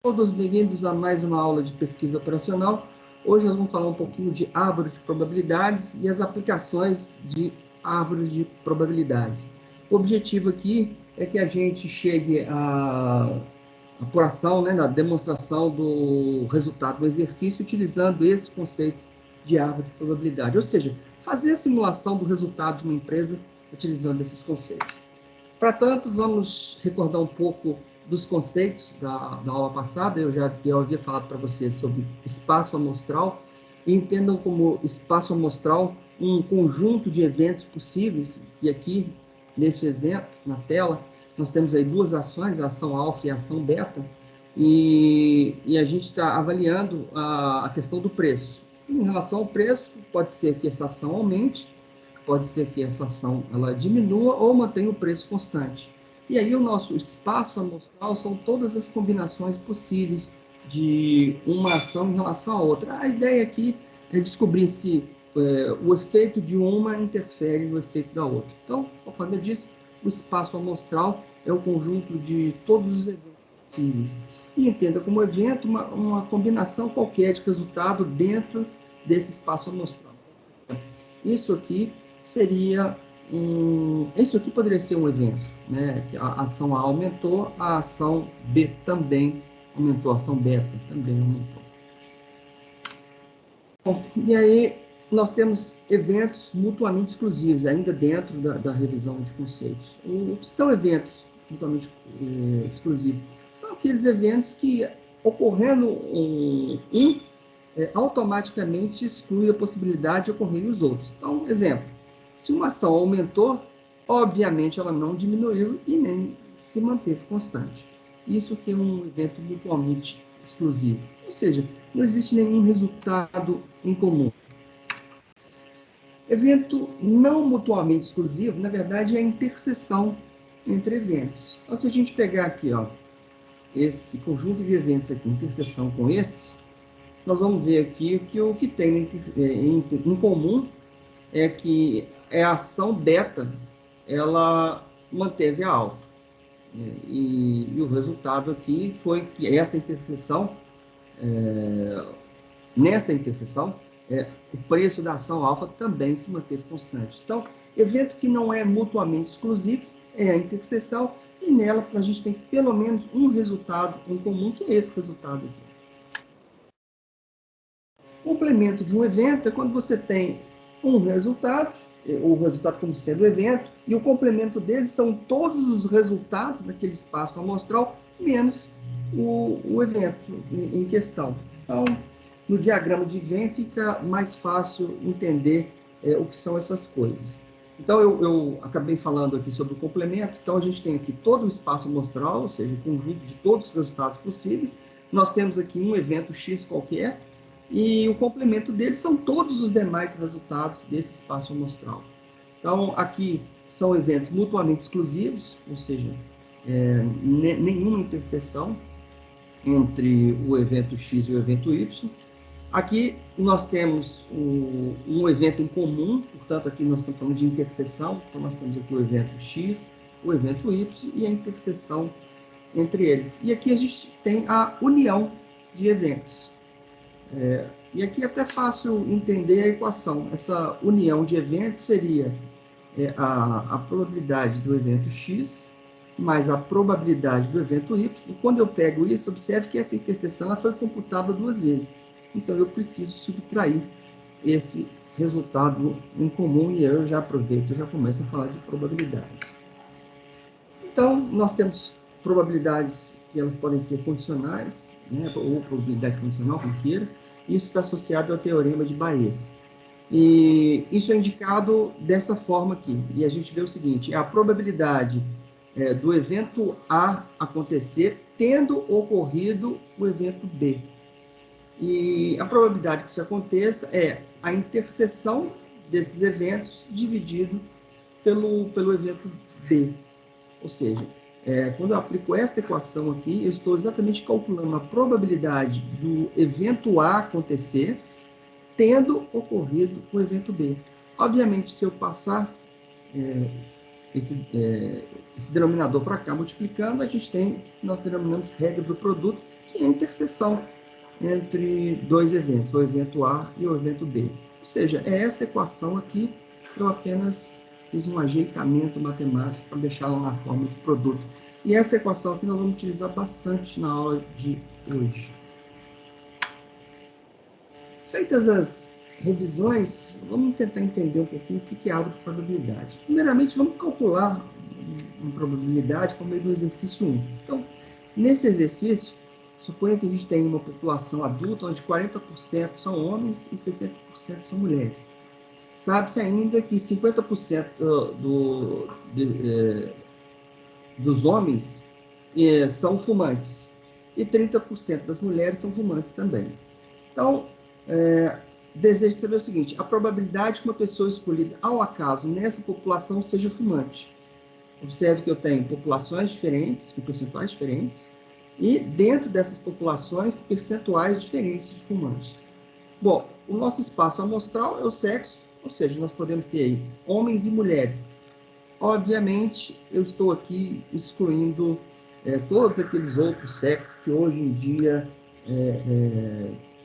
Todos bem-vindos a mais uma aula de pesquisa operacional. Hoje nós vamos falar um pouquinho de árvore de probabilidades e as aplicações de árvore de probabilidades. O objetivo aqui é que a gente chegue à apuração, na demonstração do resultado do exercício utilizando esse conceito de árvore de probabilidade, ou seja, fazer a simulação do resultado de uma empresa utilizando esses conceitos. Para tanto, vamos recordar um pouco dos conceitos da aula passada. Eu havia falado para vocês sobre espaço amostral, e entendam como espaço amostral um conjunto de eventos possíveis, e aqui, nesse exemplo, na tela, nós temos aí duas ações, a ação alfa e a ação beta, e a gente está avaliando a questão do preço. Em relação ao preço, pode ser que essa ação aumente, pode ser que essa ação ela diminua ou mantenha o preço constante. E aí o nosso espaço amostral são todas as combinações possíveis de uma ação em relação à outra. A ideia aqui é descobrir se o efeito de uma interfere no efeito da outra. Então, conforme eu disse, o espaço amostral é o conjunto de todos os eventos possíveis. E entenda como evento uma combinação qualquer de resultado dentro desse espaço amostral. Isso aqui seria isso aqui poderia ser um evento, que a ação A aumentou, a ação B também aumentou, a ação beta também aumentou. Bom, e aí nós temos eventos mutuamente exclusivos, ainda dentro da revisão de conceitos. O que são eventos mutuamente exclusivos? São aqueles eventos que, ocorrendo automaticamente exclui a possibilidade de ocorrerem os outros. Então, exemplo, se uma ação aumentou, obviamente ela não diminuiu e nem se manteve constante. Isso que é um evento mutuamente exclusivo. Ou seja, não existe nenhum resultado em comum. Evento não mutuamente exclusivo, na verdade, é a interseção entre eventos. Então, se a gente pegar aqui, esse conjunto de eventos aqui, interseção com esse, nós vamos ver aqui que o que tem em comum é que a ação beta, ela manteve a alta. E o resultado aqui foi que nessa interseção, o preço da ação alfa também se manteve constante. Então, evento que não é mutuamente exclusivo é a interseção, e nela a gente tem pelo menos um resultado em comum, que é esse resultado aqui. O complemento de um evento é quando você tem um resultado, o resultado como sendo o evento, e o complemento dele são todos os resultados daquele espaço amostral, menos o evento em questão. Então, no diagrama de Venn fica mais fácil entender o que são essas coisas. Então, eu acabei falando aqui sobre o complemento. Então, a gente tem aqui todo o espaço amostral, ou seja, o conjunto de todos os resultados possíveis. Nós temos aqui um evento X qualquer, e o complemento deles são todos os demais resultados desse espaço amostral. Então, aqui são eventos mutuamente exclusivos, ou seja, nenhuma interseção entre o evento X e o evento Y. Aqui nós temos um evento em comum, portanto, aqui nós estamos falando de interseção, então nós temos aqui o evento X, o evento Y e a interseção entre eles. E aqui a gente tem a união de eventos. E aqui é até fácil entender a equação. Essa união de eventos seria a probabilidade do evento X mais a probabilidade do evento Y. E quando eu pego isso, observe que essa interseção ela foi computada duas vezes. Então, eu preciso subtrair esse resultado em comum e eu já aproveito e já começo a falar de probabilidades. Então, nós temos probabilidades que elas podem ser condicionais, ou probabilidade condicional, como queira. Isso está associado ao teorema de Bayes. E isso é indicado dessa forma aqui. E a gente vê o seguinte, a probabilidade do evento A acontecer tendo ocorrido o evento B. E a probabilidade que isso aconteça é a interseção desses eventos dividido pelo evento B. Ou seja, quando eu aplico esta equação aqui, eu estou exatamente calculando a probabilidade do evento A acontecer tendo ocorrido o evento B. Obviamente, se eu passar esse denominador para cá multiplicando, a gente tem o que nós denominamos regra do produto, que é a interseção entre dois eventos, o evento A e o evento B. Ou seja, é essa equação aqui, eu apenas fiz um ajeitamento matemático para deixá-la na forma de produto. E essa equação aqui nós vamos utilizar bastante na aula de hoje. Feitas as revisões, vamos tentar entender um pouquinho o que é algo de probabilidade. Primeiramente, vamos calcular uma probabilidade por meio do exercício 1. Então, nesse exercício, suponha que a gente tem uma população adulta onde 40% são homens e 60% são mulheres. Sabe-se ainda que 50% dos homens são fumantes e 30% das mulheres são fumantes também. Então, desejo saber o seguinte: a probabilidade que uma pessoa escolhida ao acaso nessa população seja fumante. Observe que eu tenho populações diferentes, com percentuais diferentes, e dentro dessas populações, percentuais diferentes de fumantes. Bom, o nosso espaço amostral é o sexo, ou seja, nós podemos ter aí homens e mulheres. Obviamente, eu estou aqui excluindo todos aqueles outros sexos que hoje em dia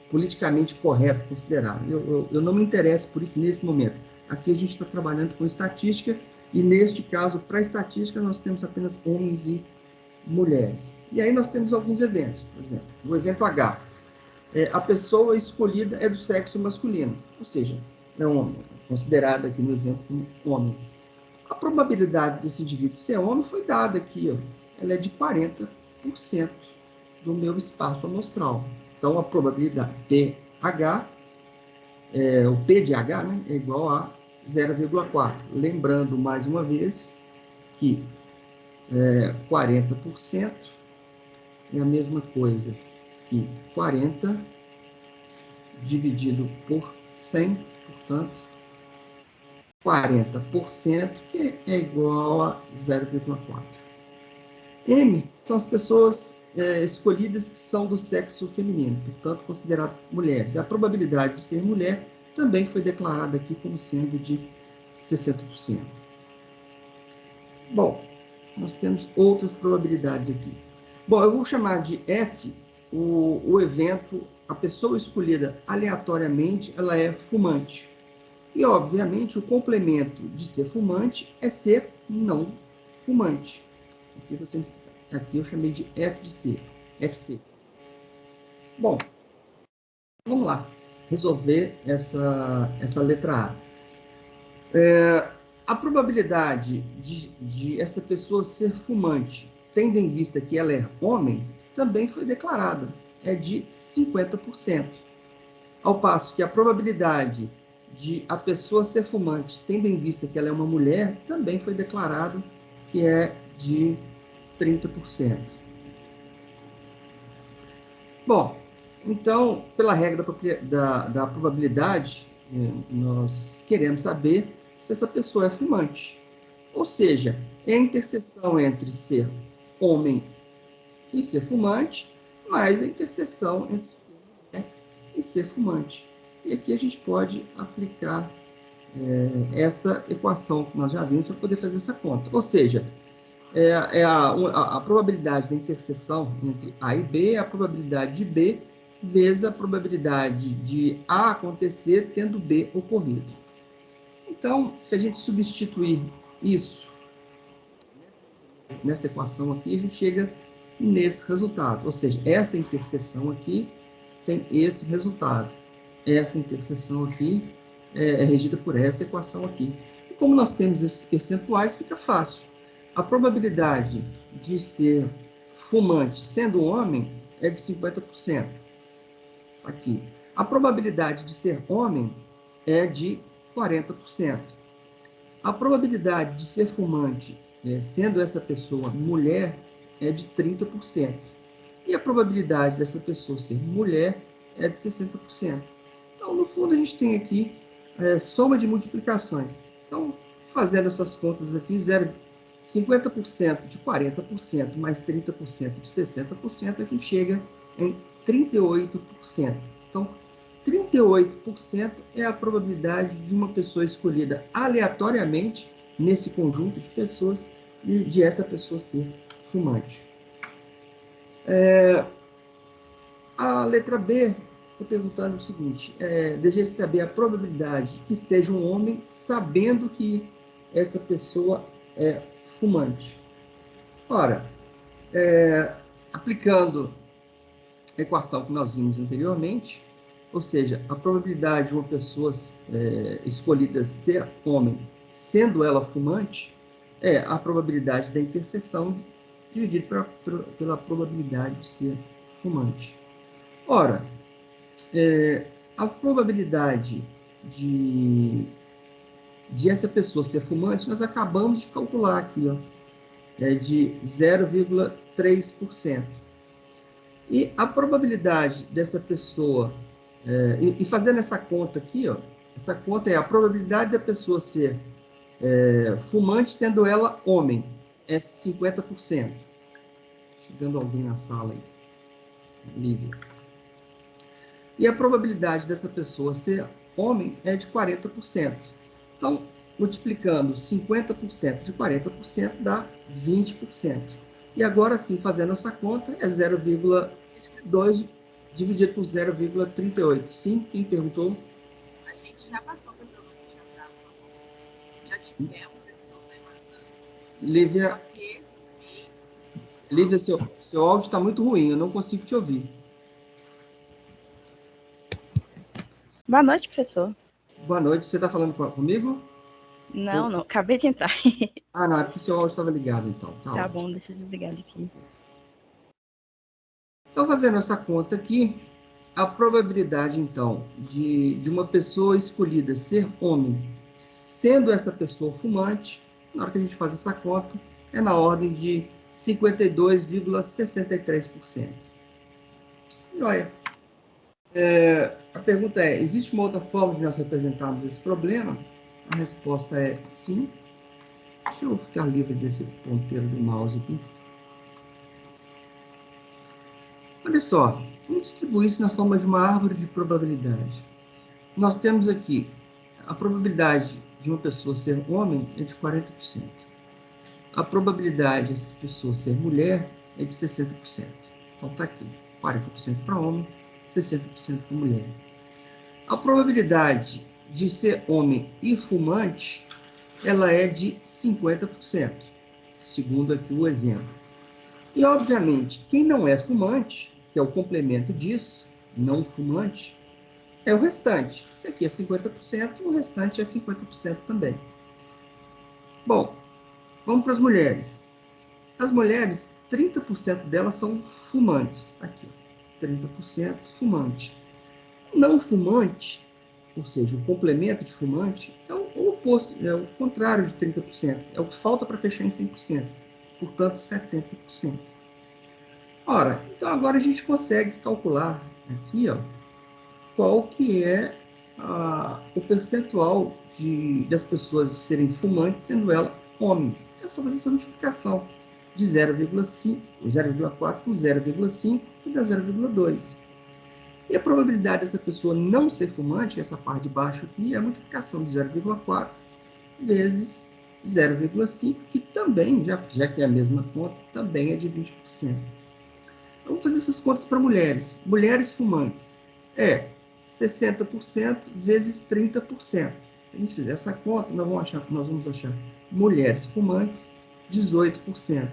politicamente correto considerar. Eu não me interesso por isso nesse momento. Aqui a gente está trabalhando com estatística e, neste caso, para estatística, nós temos apenas homens e mulheres. E aí nós temos alguns eventos, por exemplo, o evento H. A pessoa escolhida é do sexo masculino, ou seja, é um homem, considerado aqui no exemplo como homem. A probabilidade desse indivíduo ser homem foi dada aqui, ó. Ela é de 40% do meu espaço amostral. Então, a probabilidade pH, o P de H, né, é igual a 0,4. Lembrando, mais uma vez, que 40% é a mesma coisa que 40 dividido por 100, portanto, 40%, que é igual a 0,4. M são as pessoas escolhidas que são do sexo feminino, portanto, consideradas mulheres. A probabilidade de ser mulher também foi declarada aqui como sendo de 60%. Bom, nós temos outras probabilidades aqui. Bom, eu vou chamar de F o evento, a pessoa escolhida aleatoriamente, ela é fumante. E, obviamente, o complemento de ser fumante é ser não fumante. Aqui eu chamei de F de C, FC. Bom, vamos lá, resolver essa letra A. A probabilidade de essa pessoa ser fumante, tendo em vista que ela é homem, também foi declarada, é de 50%. Ao passo que a probabilidade de a pessoa ser fumante, tendo em vista que ela é uma mulher, também foi declarada, que é de 30%. Bom, então, pela regra da probabilidade, nós queremos saber se essa pessoa é fumante. Ou seja, é a interseção entre ser homem e ser fumante, mais a interseção entre ser mulher e ser fumante. E aqui a gente pode aplicar essa equação que nós já vimos para poder fazer essa conta. Ou seja, a probabilidade da interseção entre A e B é a probabilidade de B vezes a probabilidade de A acontecer tendo B ocorrido. Então, se a gente substituir isso nessa equação aqui, a gente chega nesse resultado. Ou seja, essa interseção aqui tem esse resultado. Essa interseção aqui é regida por essa equação aqui. E como nós temos esses percentuais, fica fácil. A probabilidade de ser fumante sendo homem é de 50%. Aqui. A probabilidade de ser homem é de 40%. A probabilidade de ser fumante, sendo essa pessoa mulher, é de 30%. E a probabilidade dessa pessoa ser mulher é de 60%. Então, no fundo, a gente tem aqui soma de multiplicações. Então, fazendo essas contas aqui, 50% de 40% mais 30% de 60%, a gente chega em 38%. Então, 38% é a probabilidade de uma pessoa escolhida aleatoriamente nesse conjunto de pessoas e de essa pessoa ser fumante. A letra B está perguntando o seguinte, deseja saber a probabilidade que seja um homem sabendo que essa pessoa é fumante. Ora, aplicando a equação que nós vimos anteriormente, ou seja, a probabilidade de uma pessoa escolhida ser homem, sendo ela fumante, é a probabilidade da interseção dividida pela probabilidade de ser fumante. Ora, a probabilidade de essa pessoa ser fumante, nós acabamos de calcular aqui, ó, de 0,3%. E a probabilidade dessa pessoa, e fazendo essa conta aqui, ó, essa conta é a probabilidade da pessoa ser fumante, sendo ela homem, é 50%. Chegando alguém na sala aí. Lívia. E a probabilidade dessa pessoa ser homem é de 40%. Então, multiplicando 50% de 40% dá 20%. E agora sim, fazendo essa conta, é 0,2 dividido por 0,38. Sim, quem perguntou? A gente já passou pelo problema, já tivemos esse problema antes. Lívia, seu áudio está muito ruim, eu não consigo te ouvir. Boa noite, professor. Boa noite, você está falando comigo? Não, acabei de entrar. Ah, não, é porque seu áudio estava ligado, então. Tá bom, deixa eu desligar aqui. Então, fazendo essa conta aqui, a probabilidade, então, de uma pessoa escolhida ser homem, sendo essa pessoa fumante, na hora que a gente faz essa conta, é na ordem de 52,63%. E olha, a pergunta é, existe uma outra forma de nós representarmos esse problema? A resposta é sim. Deixa eu ficar livre desse ponteiro do mouse aqui. Olha só, vamos distribuir isso na forma de uma árvore de probabilidade. Nós temos aqui a probabilidade de uma pessoa ser homem é de 40%. A probabilidade dessa pessoa ser mulher é de 60%. Então está aqui, 40% para homem, 60% para mulher. A probabilidade de ser homem e fumante, ela é de 50%, segundo aqui o exemplo. E, obviamente, quem não é fumante, que é o complemento disso, não fumante, é o restante. Isso aqui é 50%, o restante é 50% também. Bom, vamos para as mulheres. As mulheres, 30% delas são fumantes. Aqui, 30% fumante. Não fumante, ou seja, o complemento de fumante, é o oposto, é o contrário de 30%. É o que falta para fechar em 100%. Portanto, 70%. Ora, então agora a gente consegue calcular aqui, ó, qual que é o percentual das pessoas serem fumantes, sendo elas homens. É só fazer essa multiplicação de 0,5, 0,4 por 0,5 e dá 0,2. E a probabilidade dessa pessoa não ser fumante, essa parte de baixo aqui, é a multiplicação de 0,4 vezes 0,5, que também, já que é a mesma conta, também é de 20%. Vamos fazer essas contas para mulheres. Mulheres fumantes é 60% vezes 30%. Se a gente fizer essa conta, nós vamos achar mulheres fumantes, 18%.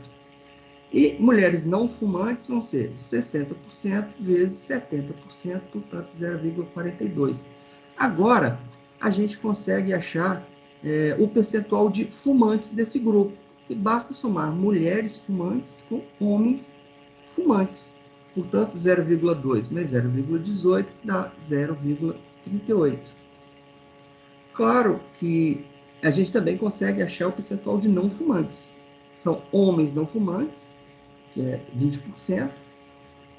E mulheres não fumantes vão ser 60% vezes 70%, portanto 0,42. Agora, a gente consegue achar o percentual de fumantes desse grupo, que basta somar mulheres fumantes com homens fumantes. Portanto, 0,2 mais 0,18 dá 0,38. Claro que a gente também consegue achar o percentual de não fumantes. São homens não fumantes, que é 20%,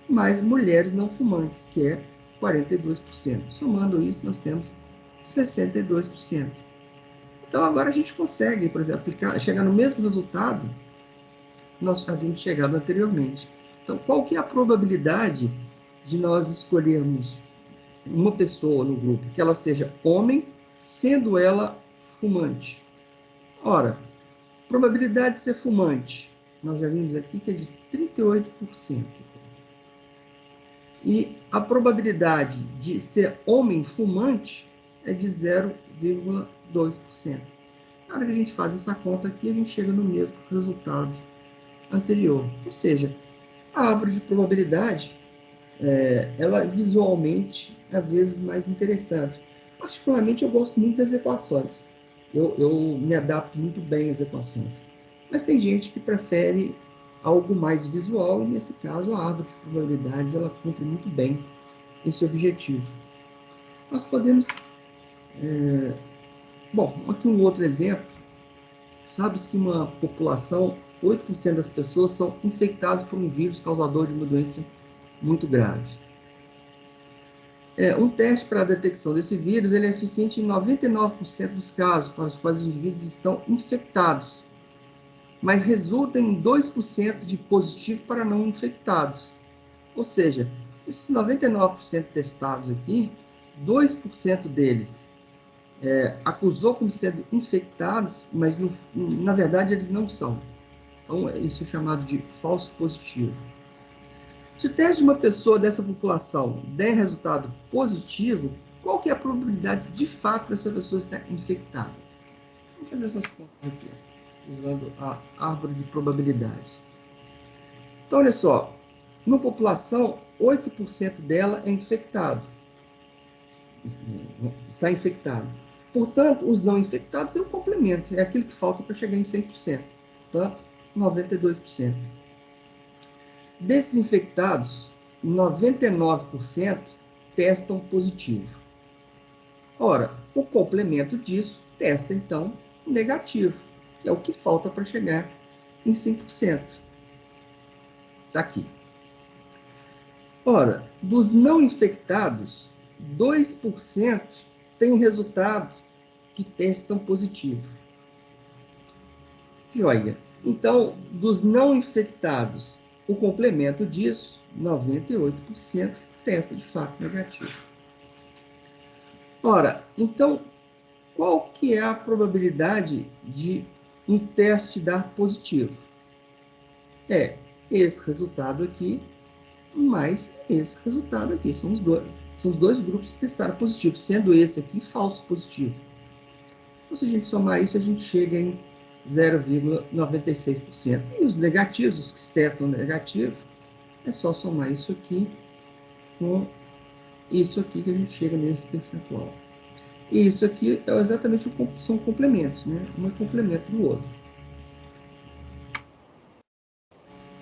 mais mulheres não fumantes, que é 42%. Somando isso, nós temos 62%. Então, agora a gente consegue, por exemplo, chegar no mesmo resultado que nós havíamos chegado anteriormente. Então, qual que é a probabilidade de nós escolhermos uma pessoa no grupo que ela seja homem, sendo ela fumante? Ora, probabilidade de ser fumante, nós já vimos aqui que é de 38%. E a probabilidade de ser homem fumante é de 0,2%. Na hora que a gente faz essa conta aqui, a gente chega no mesmo resultado anterior. Ou seja, a árvore de probabilidade, ela visualmente, às vezes, mais interessante. Particularmente, eu gosto muito das equações. Eu me adapto muito bem às equações. Mas tem gente que prefere algo mais visual, e nesse caso, a árvore de probabilidades, ela cumpre muito bem esse objetivo. Nós podemos... Bom, aqui um outro exemplo. Sabe-se que uma população, 8% das pessoas são infectadas por um vírus causador de uma doença muito grave. Um teste para a detecção desse vírus ele é eficiente em 99% dos casos para os quais os indivíduos estão infectados, mas resulta em 2% de positivo para não infectados. Ou seja, esses 99% testados aqui, 2% deles acusou como sendo infectados, mas na verdade eles não são. Então, isso é chamado de falso positivo. Se o teste de uma pessoa dessa população der resultado positivo, qual que é a probabilidade de fato dessa pessoa estar infectada? Vamos fazer essas contas aqui, usando a árvore de probabilidades. Então, olha só, uma população, 8% dela é infectado. Está infectado. Portanto, os não infectados é o complemento, é aquilo que falta para chegar em 100%. Portanto, 92%. Desses infectados, 99% testam positivo. Ora, o complemento disso testa, então, negativo, que é o que falta para chegar em 5%. Está aqui. Ora, dos não infectados, 2% tem resultado que testam positivo. Joia. Então, dos não infectados, o complemento disso, 98%, testa de fato negativo. Ora, então, qual que é a probabilidade de um teste dar positivo? É esse resultado aqui, mais esse resultado aqui. São os dois grupos que testaram positivo, sendo esse aqui falso positivo. Então, se a gente somar isso, a gente chega em 0,96%. E os negativos, os que testam negativo, é só somar isso aqui com isso aqui que a gente chega nesse percentual. E isso aqui é exatamente são complementos, né? Um é complemento do outro.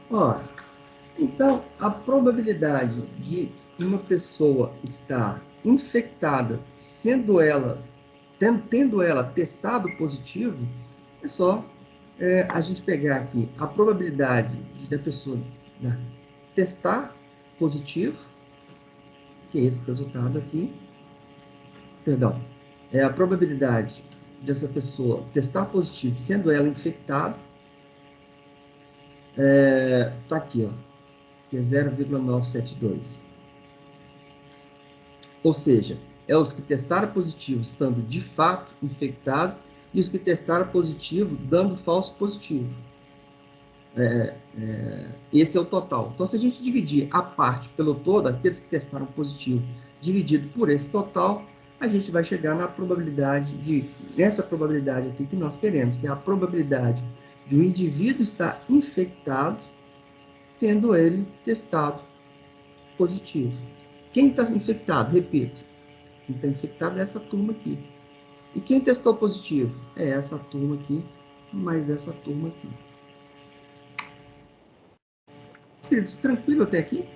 Ora, então, a probabilidade de uma pessoa estar infectada, tendo ela testado positivo, é só a gente pegar aqui a probabilidade da pessoa testar positivo, que é esse resultado aqui, perdão, é a probabilidade dessa pessoa testar positivo, sendo ela infectada, tá aqui, ó, que é 0,972. Ou seja, é os que testaram positivo estando de fato infectados e os que testaram positivo dando falso positivo. Esse é o total. Então, se a gente dividir a parte pelo todo, aqueles que testaram positivo, dividido por esse total, a gente vai chegar na probabilidade essa probabilidade aqui que nós queremos, que é a probabilidade de um indivíduo estar infectado, tendo ele testado positivo. Quem está infectado? Repito, quem está infectado é essa turma aqui. E quem testou positivo? É essa turma aqui, mais essa turma aqui. Queridos, tranquilo até aqui?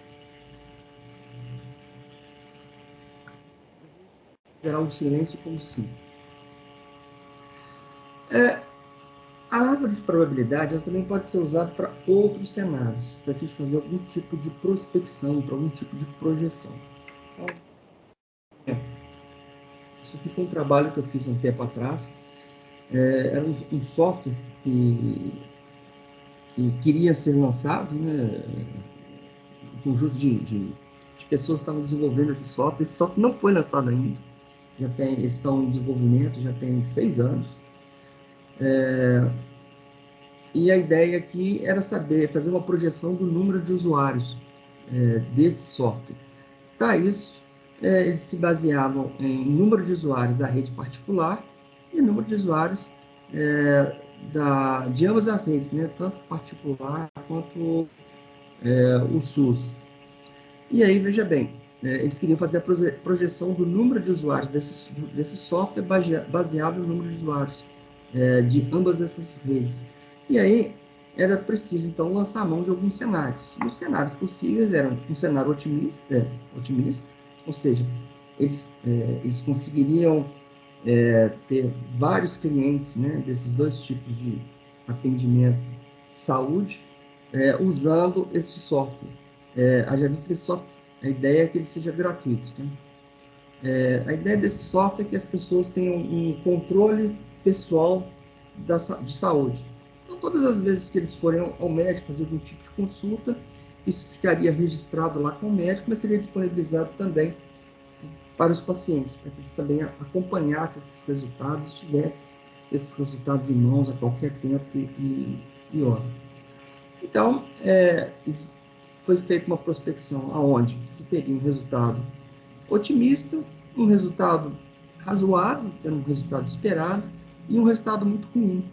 Gerar um silêncio como sim. A árvore de probabilidade ela também pode ser usada para outros cenários, para a gente fazer algum tipo de prospecção, para algum tipo de projeção. Então, isso aqui foi um trabalho que eu fiz um tempo atrás. Era um software que queria ser lançado, né? Um conjunto de pessoas estavam desenvolvendo esse software não foi lançado ainda. Eles estão em desenvolvimento, já tem 6 anos. E a ideia aqui era fazer uma projeção do número de usuários desse software. Para isso, eles se baseavam em número de usuários da rede particular e número de usuários de ambas as redes, né? Tanto particular quanto o SUS. E aí, veja bem, eles queriam fazer a projeção do número de usuários desse software baseado no número de usuários de ambas essas redes. E aí, era preciso, então, lançar a mão de alguns cenários. E os cenários possíveis eram um cenário otimista, ou seja, eles conseguiriam ter vários clientes, né, desses dois tipos de atendimento de saúde, usando esse software. Haja visto que esse software, a ideia é que ele seja gratuito. Né? A ideia desse software é que as pessoas tenham um controle pessoal de saúde. Então, todas as vezes que eles forem ao médico fazer algum tipo de consulta, isso ficaria registrado lá com o médico, mas seria disponibilizado também para os pacientes, para que eles também acompanhassem esses resultados e tivessem esses resultados em mãos a qualquer tempo e hora. Então, foi feita uma prospecção onde se teria um resultado otimista, um resultado razoável, que era um resultado esperado, e um resultado muito ruim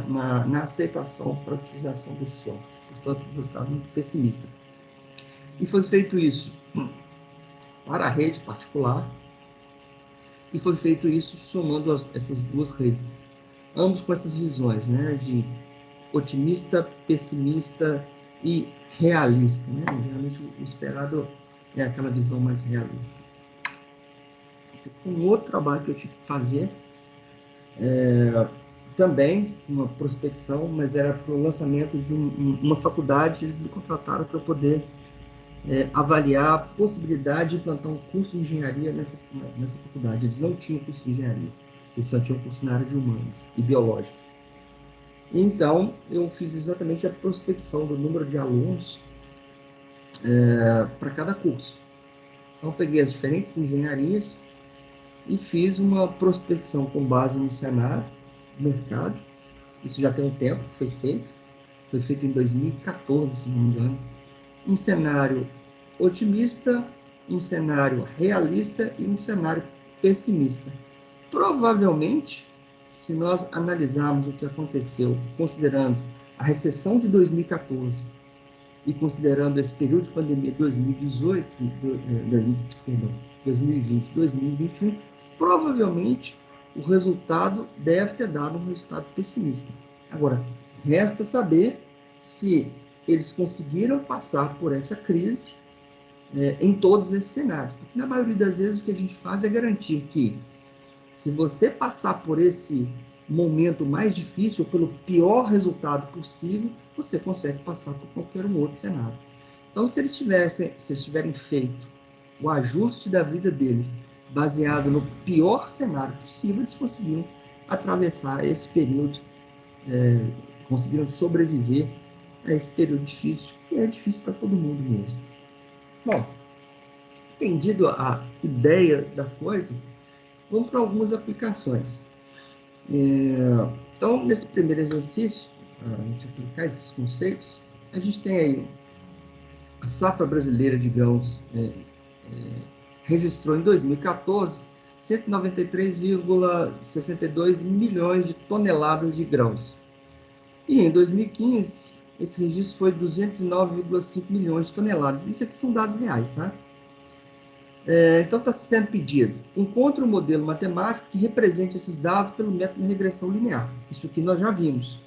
na aceitação para a utilização desse software. Portanto, um resultado muito pessimista. E foi feito isso para a rede particular, e foi feito isso somando essas duas redes, ambos com essas visões, né, de otimista, pessimista e realista, né? Geralmente o esperado é aquela visão mais realista. Esse foi um outro trabalho que eu tive que fazer, também uma prospecção, mas era para o lançamento de uma faculdade. Eles me contrataram para eu poder avaliar a possibilidade de implantar um curso de engenharia nessa faculdade. Eles não tinham curso de engenharia, eles só tinham curso na área de humanas e biológicas. Então, eu fiz exatamente a prospecção do número de alunos para cada curso. Então, eu peguei as diferentes engenharias e fiz uma prospecção com base no cenário, no mercado. Isso já tem um tempo que foi feito. Foi feito em 2014, se não me engano. Um cenário otimista, um cenário realista e um cenário pessimista. Provavelmente, se nós analisarmos o que aconteceu, considerando a recessão de 2014 e considerando esse período de pandemia 2018, 2020, 2021, provavelmente o resultado deve ter dado um resultado pessimista. Agora, resta saber se eles conseguiram passar por essa crise em todos esses cenários, porque na maioria das vezes o que a gente faz é garantir que, se você passar por esse momento mais difícil, ou pelo pior resultado possível, você consegue passar por qualquer outro cenário. Então, se eles tiverem feito o ajuste da vida deles baseado no pior cenário possível, eles conseguiram atravessar esse período, conseguiram sobreviver a esse período difícil, que é difícil para todo mundo mesmo. Bom, entendido a ideia da coisa, vamos para algumas aplicações. Então, nesse primeiro exercício, para a gente aplicar esses conceitos, a gente tem aí a safra brasileira de grãos registrou em 2014 193,62 milhões de toneladas de grãos. E em 2015, esse registro foi 209,5 milhões de toneladas. Isso aqui são dados reais, tá? Então, está sendo pedido: encontre um modelo matemático que represente esses dados pelo método de regressão linear. Isso aqui nós já vimos.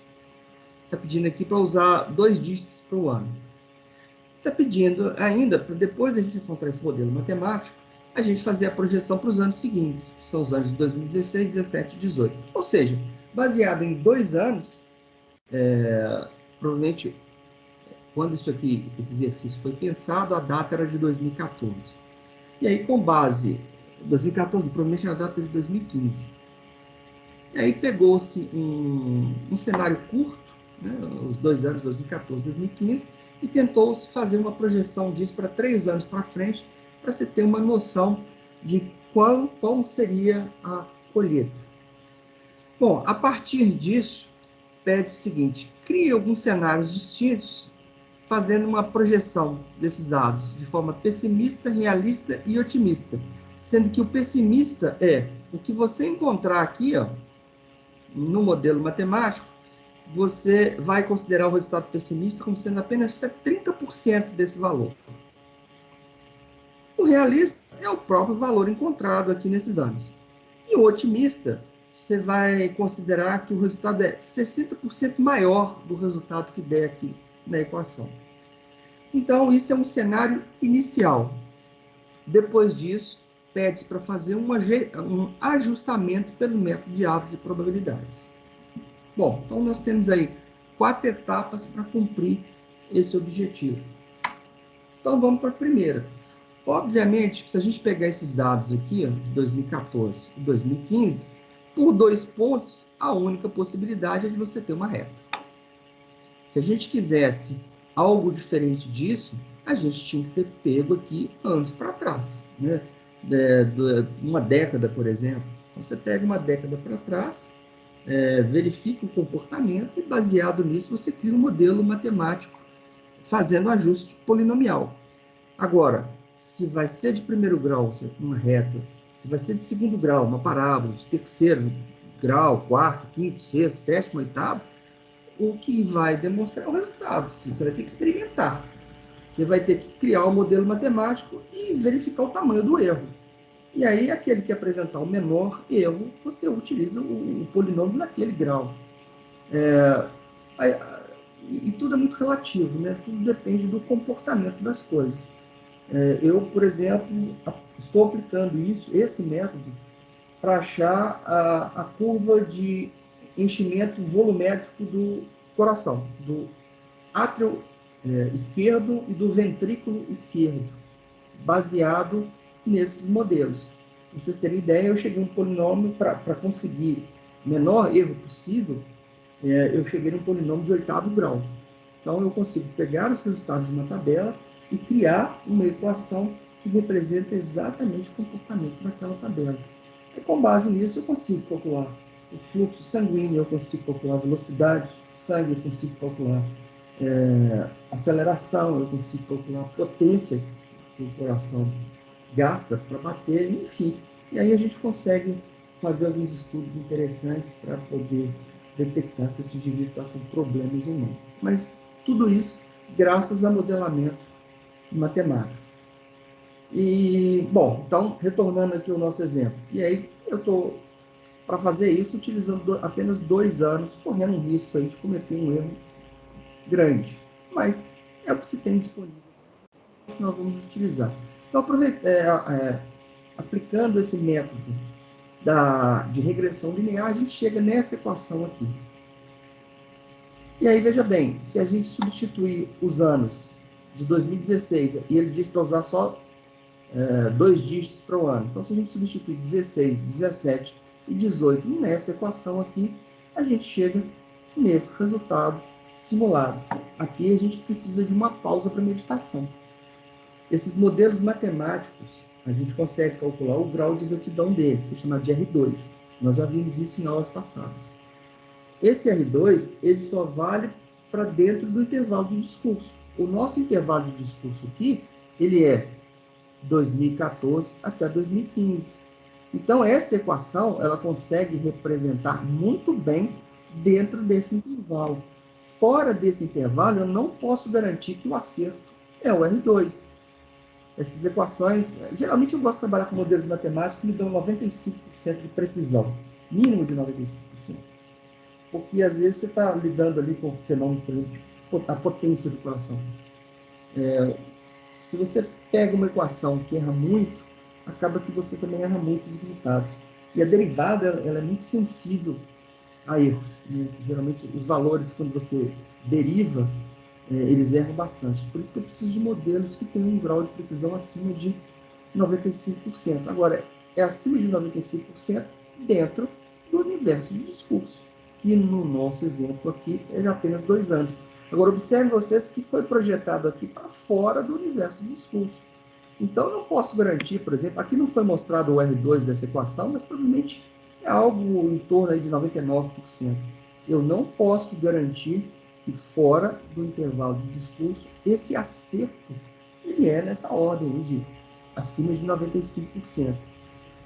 Está pedindo aqui para usar 2 dígitos para o ano. Está pedindo ainda, para depois da gente encontrar esse modelo matemático, a gente fazer a projeção para os anos seguintes, que são os anos de 2016, 17 e 18. Ou seja, baseado em 2 anos, provavelmente, quando esse exercício foi pensado, a data era de 2014. E aí, com base, 2014, provavelmente era a data de 2015. E aí pegou-se um cenário curto, né, os 2 anos, 2014 e 2015, e tentou-se fazer uma projeção disso para 3 anos para frente, para você ter uma noção de qual seria a colheita. Bom, a partir disso, pede o seguinte: crie alguns cenários distintos, fazendo uma projeção desses dados de forma pessimista, realista e otimista, sendo que o pessimista é o que você encontrar aqui, ó, no modelo matemático, você vai considerar o resultado pessimista como sendo apenas 30% desse valor. O realista é o próprio valor encontrado aqui nesses anos. E o otimista, você vai considerar que o resultado é 60% maior do resultado que der aqui na equação. Então, isso é um cenário inicial. Depois disso, pede-se para fazer um ajustamento pelo método de árvore de probabilidades. Bom, então nós temos aí 4 etapas para cumprir esse objetivo. Então, vamos para a primeira. Obviamente, se a gente pegar esses dados aqui, ó, de 2014 e 2015, por 2 pontos, a única possibilidade é de você ter uma reta. Se a gente quisesse algo diferente disso, a gente tinha que ter pego aqui anos para trás, né? Uma década, por exemplo. Então, você pega uma década para trás, verifica o comportamento e, baseado nisso, você cria um modelo matemático fazendo ajuste polinomial. Agora, se vai ser de primeiro grau, uma reta, se vai ser de segundo grau, uma parábola, de terceiro grau, quarto, quinto, sexto, sétimo, oitavo, o que vai demonstrar é o resultado. Você vai ter que experimentar. Você vai ter que criar um modelo matemático e verificar o tamanho do erro. E aí, aquele que apresentar o menor erro, você utiliza o polinômio naquele grau. E tudo é muito relativo, né? Tudo depende do comportamento das coisas. Eu, por exemplo, estou aplicando esse método para achar a curva de enchimento volumétrico do coração, do átrio esquerdo e do ventrículo esquerdo, baseado nesses modelos. Para vocês terem ideia, eu cheguei a um polinômio para conseguir o menor erro possível, eu cheguei num polinômio de 8º grau. Então, eu consigo pegar os resultados de uma tabela e criar uma equação que representa exatamente o comportamento daquela tabela. E com base nisso, eu consigo calcular o fluxo sanguíneo, eu consigo calcular a velocidade do sangue, eu consigo calcular aceleração, eu consigo calcular a potência que o coração gasta para bater, enfim. E aí a gente consegue fazer alguns estudos interessantes para poder detectar se esse indivíduo está com problemas ou não. Mas tudo isso graças a modelamento matemático. E, bom, então, retornando aqui ao nosso exemplo. E aí, eu estou, para fazer isso, utilizando apenas 2 anos, correndo um risco aí de cometer um erro grande. Mas é o que se tem disponível, que nós vamos utilizar. Então, aplicando esse método de regressão linear, a gente chega nessa equação aqui. E aí, veja bem, se a gente substituir os anos de 2016, e ele diz para usar só 2 dígitos para o ano. Então, se a gente substituir 16, 17 e 18 nessa equação aqui, a gente chega nesse resultado simulado. Aqui a gente precisa de uma pausa para meditação. Esses modelos matemáticos, a gente consegue calcular o grau de exatidão deles, que é chamado de R2. Nós já vimos isso em aulas passadas. Esse R2, ele só vale para dentro do intervalo de discurso. O nosso intervalo de discurso aqui, ele é 2014 até 2015. Então, essa equação, ela consegue representar muito bem dentro desse intervalo. Fora desse intervalo, eu não posso garantir que o acerto é o R2. Essas equações, geralmente eu gosto de trabalhar com modelos matemáticos que me dão 95% de precisão, mínimo de 95%. Porque às vezes você está lidando ali com fenômenos, por exemplo, a potência do coração. Se você pega uma equação que erra muito, acaba que você também erra muitos resultados. E a derivada, ela é muito sensível a erros. Né? Geralmente, os valores, quando você deriva, eles erram bastante. Por isso que eu preciso de modelos que tenham um grau de precisão acima de 95%. Agora, é acima de 95% dentro do universo de discurso, que no nosso exemplo aqui é de apenas 2 anos. Agora, observe vocês que foi projetado aqui para fora do universo de discurso. Então, eu não posso garantir, por exemplo, aqui não foi mostrado o R2 dessa equação, mas provavelmente é algo em torno aí de 99%. Eu não posso garantir que fora do intervalo de discurso, esse acerto ele é nessa ordem de acima de 95%.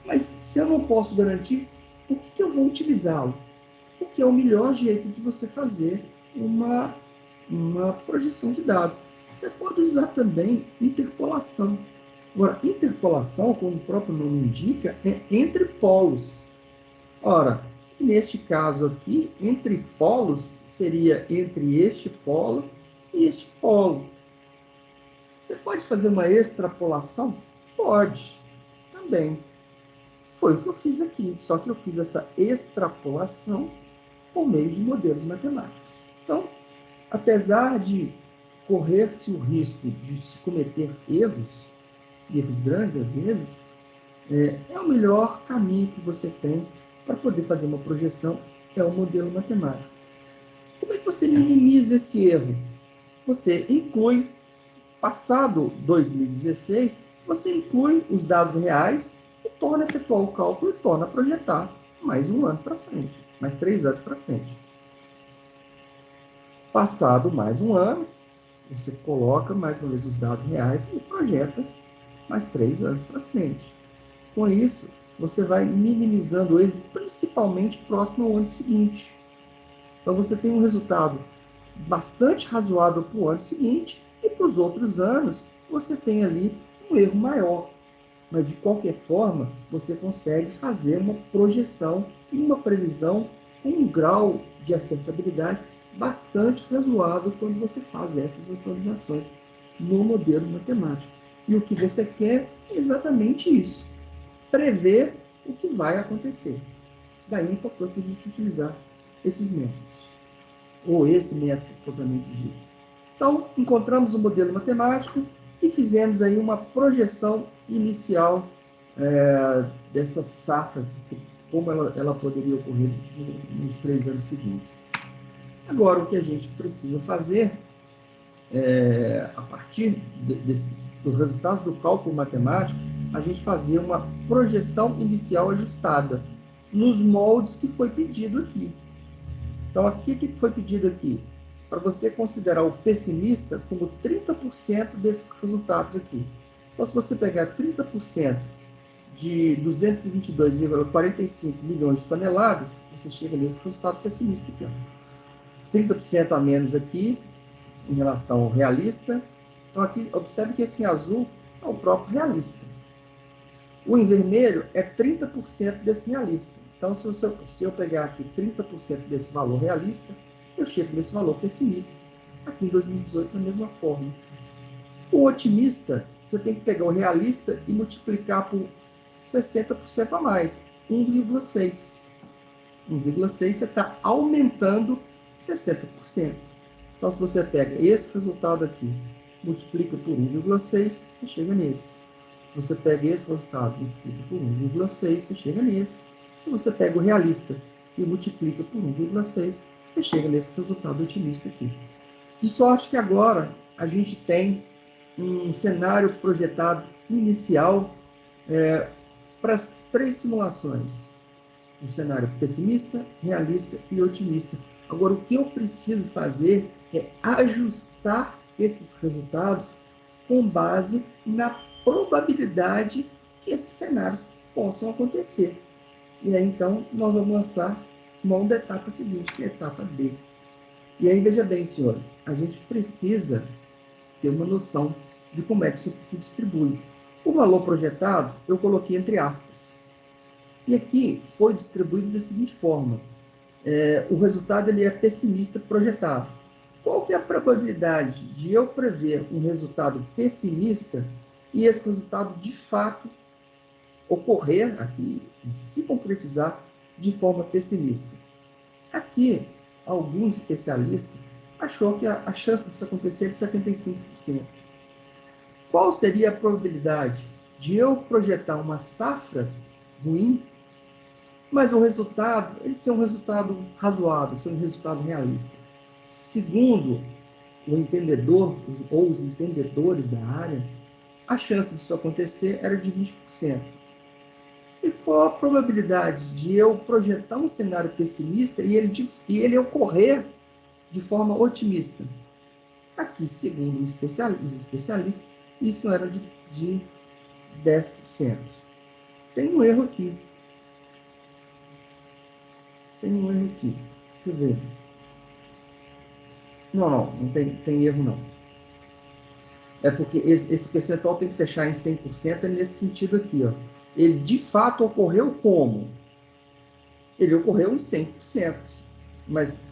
Mas se eu não posso garantir, por que eu vou utilizá-lo? Porque é o melhor jeito de você fazer uma projeção de dados. Você pode usar também interpolação. Agora, interpolação, como o próprio nome indica, é entre polos. Ora, neste caso aqui, entre polos seria entre este polo e este polo. Você pode fazer uma extrapolação? Pode, também. Foi o que eu fiz aqui, só que eu fiz essa extrapolação por meio de modelos matemáticos. Então, apesar de correr-se o risco de se cometer erros grandes às vezes, é o melhor caminho que você tem para poder fazer uma projeção, é o modelo matemático. Como é que você minimiza esse erro? Você inclui, passado 2016, você inclui os dados reais e torna a efetuar o cálculo e torna a projetar mais um ano para frente, mais 3 anos para frente. Passado mais um ano, você coloca mais uma vez os dados reais e projeta mais 3 anos para frente. Com isso, você vai minimizando o erro, principalmente próximo ao ano seguinte. Então, você tem um resultado bastante razoável para o ano seguinte e para os outros anos, você tem ali um erro maior. Mas, de qualquer forma, você consegue fazer uma projeção e uma previsão com um grau de acertabilidade bastante razoável quando você faz essas atualizações no modelo matemático. E o que você quer é exatamente isso, prever o que vai acontecer. Daí a importância de a gente utilizar esses métodos, ou esse método propriamente dito. Então, encontramos o modelo matemático e fizemos aí uma projeção inicial dessa safra, como ela poderia ocorrer nos 3 anos seguintes. Agora, o que a gente precisa fazer, a partir dos resultados do cálculo matemático, a gente fazer uma projeção inicial ajustada nos moldes que foi pedido aqui. Então, o que foi pedido aqui? Para você considerar o pessimista como 30% desses resultados aqui. Então, se você pegar 30% de 222,45 milhões de toneladas, você chega nesse resultado pessimista aqui. 30% a menos aqui, em relação ao realista. Então, aqui, observe que esse em azul é o próprio realista. O em vermelho é 30% desse realista. Então, se eu pegar aqui 30% desse valor realista, eu chego nesse valor pessimista, aqui em 2018, da mesma forma. O otimista, você tem que pegar o realista e multiplicar por 60% a mais, 1,6. 1,6 você está aumentando 60%. Então, se você pega esse resultado aqui, multiplica por 1,6, você chega nesse. Se você pega esse resultado, multiplica por 1,6, você chega nesse. Se você pega o realista e multiplica por 1,6, você chega nesse resultado otimista aqui. De sorte que agora a gente tem um cenário projetado inicial para as 3 simulações. Um cenário pessimista, realista e otimista. Agora, o que eu preciso fazer é ajustar esses resultados com base na probabilidade que esses cenários possam acontecer. E aí, então, nós vamos lançar mão da etapa seguinte, que é a etapa B. E aí, veja bem, senhores, a gente precisa ter uma noção de como é que isso se distribui. O valor projetado, eu coloquei entre aspas. E aqui foi distribuído da seguinte forma. O resultado ele é pessimista projetado. Qual que é a probabilidade de eu prever um resultado pessimista e esse resultado de fato ocorrer aqui, se concretizar de forma pessimista? Aqui, algum especialista achou que a chance disso acontecer é de 75%. Qual seria a probabilidade de eu projetar uma safra ruim, mas o resultado, ele ser um resultado razoável, ser um resultado realista? Segundo o entendedor, ou os entendedores da área, a chance disso acontecer era de 20%. E qual a probabilidade de eu projetar um cenário pessimista e ele ocorrer de forma otimista? Aqui, segundo os especialistas, isso era de 10%. Tem um erro aqui. Deixa eu ver. Não tem erro não. É porque esse percentual tem que fechar em 100%, é nesse sentido aqui, ó. Ele de fato ocorreu como? Ele ocorreu em 100%. Mas,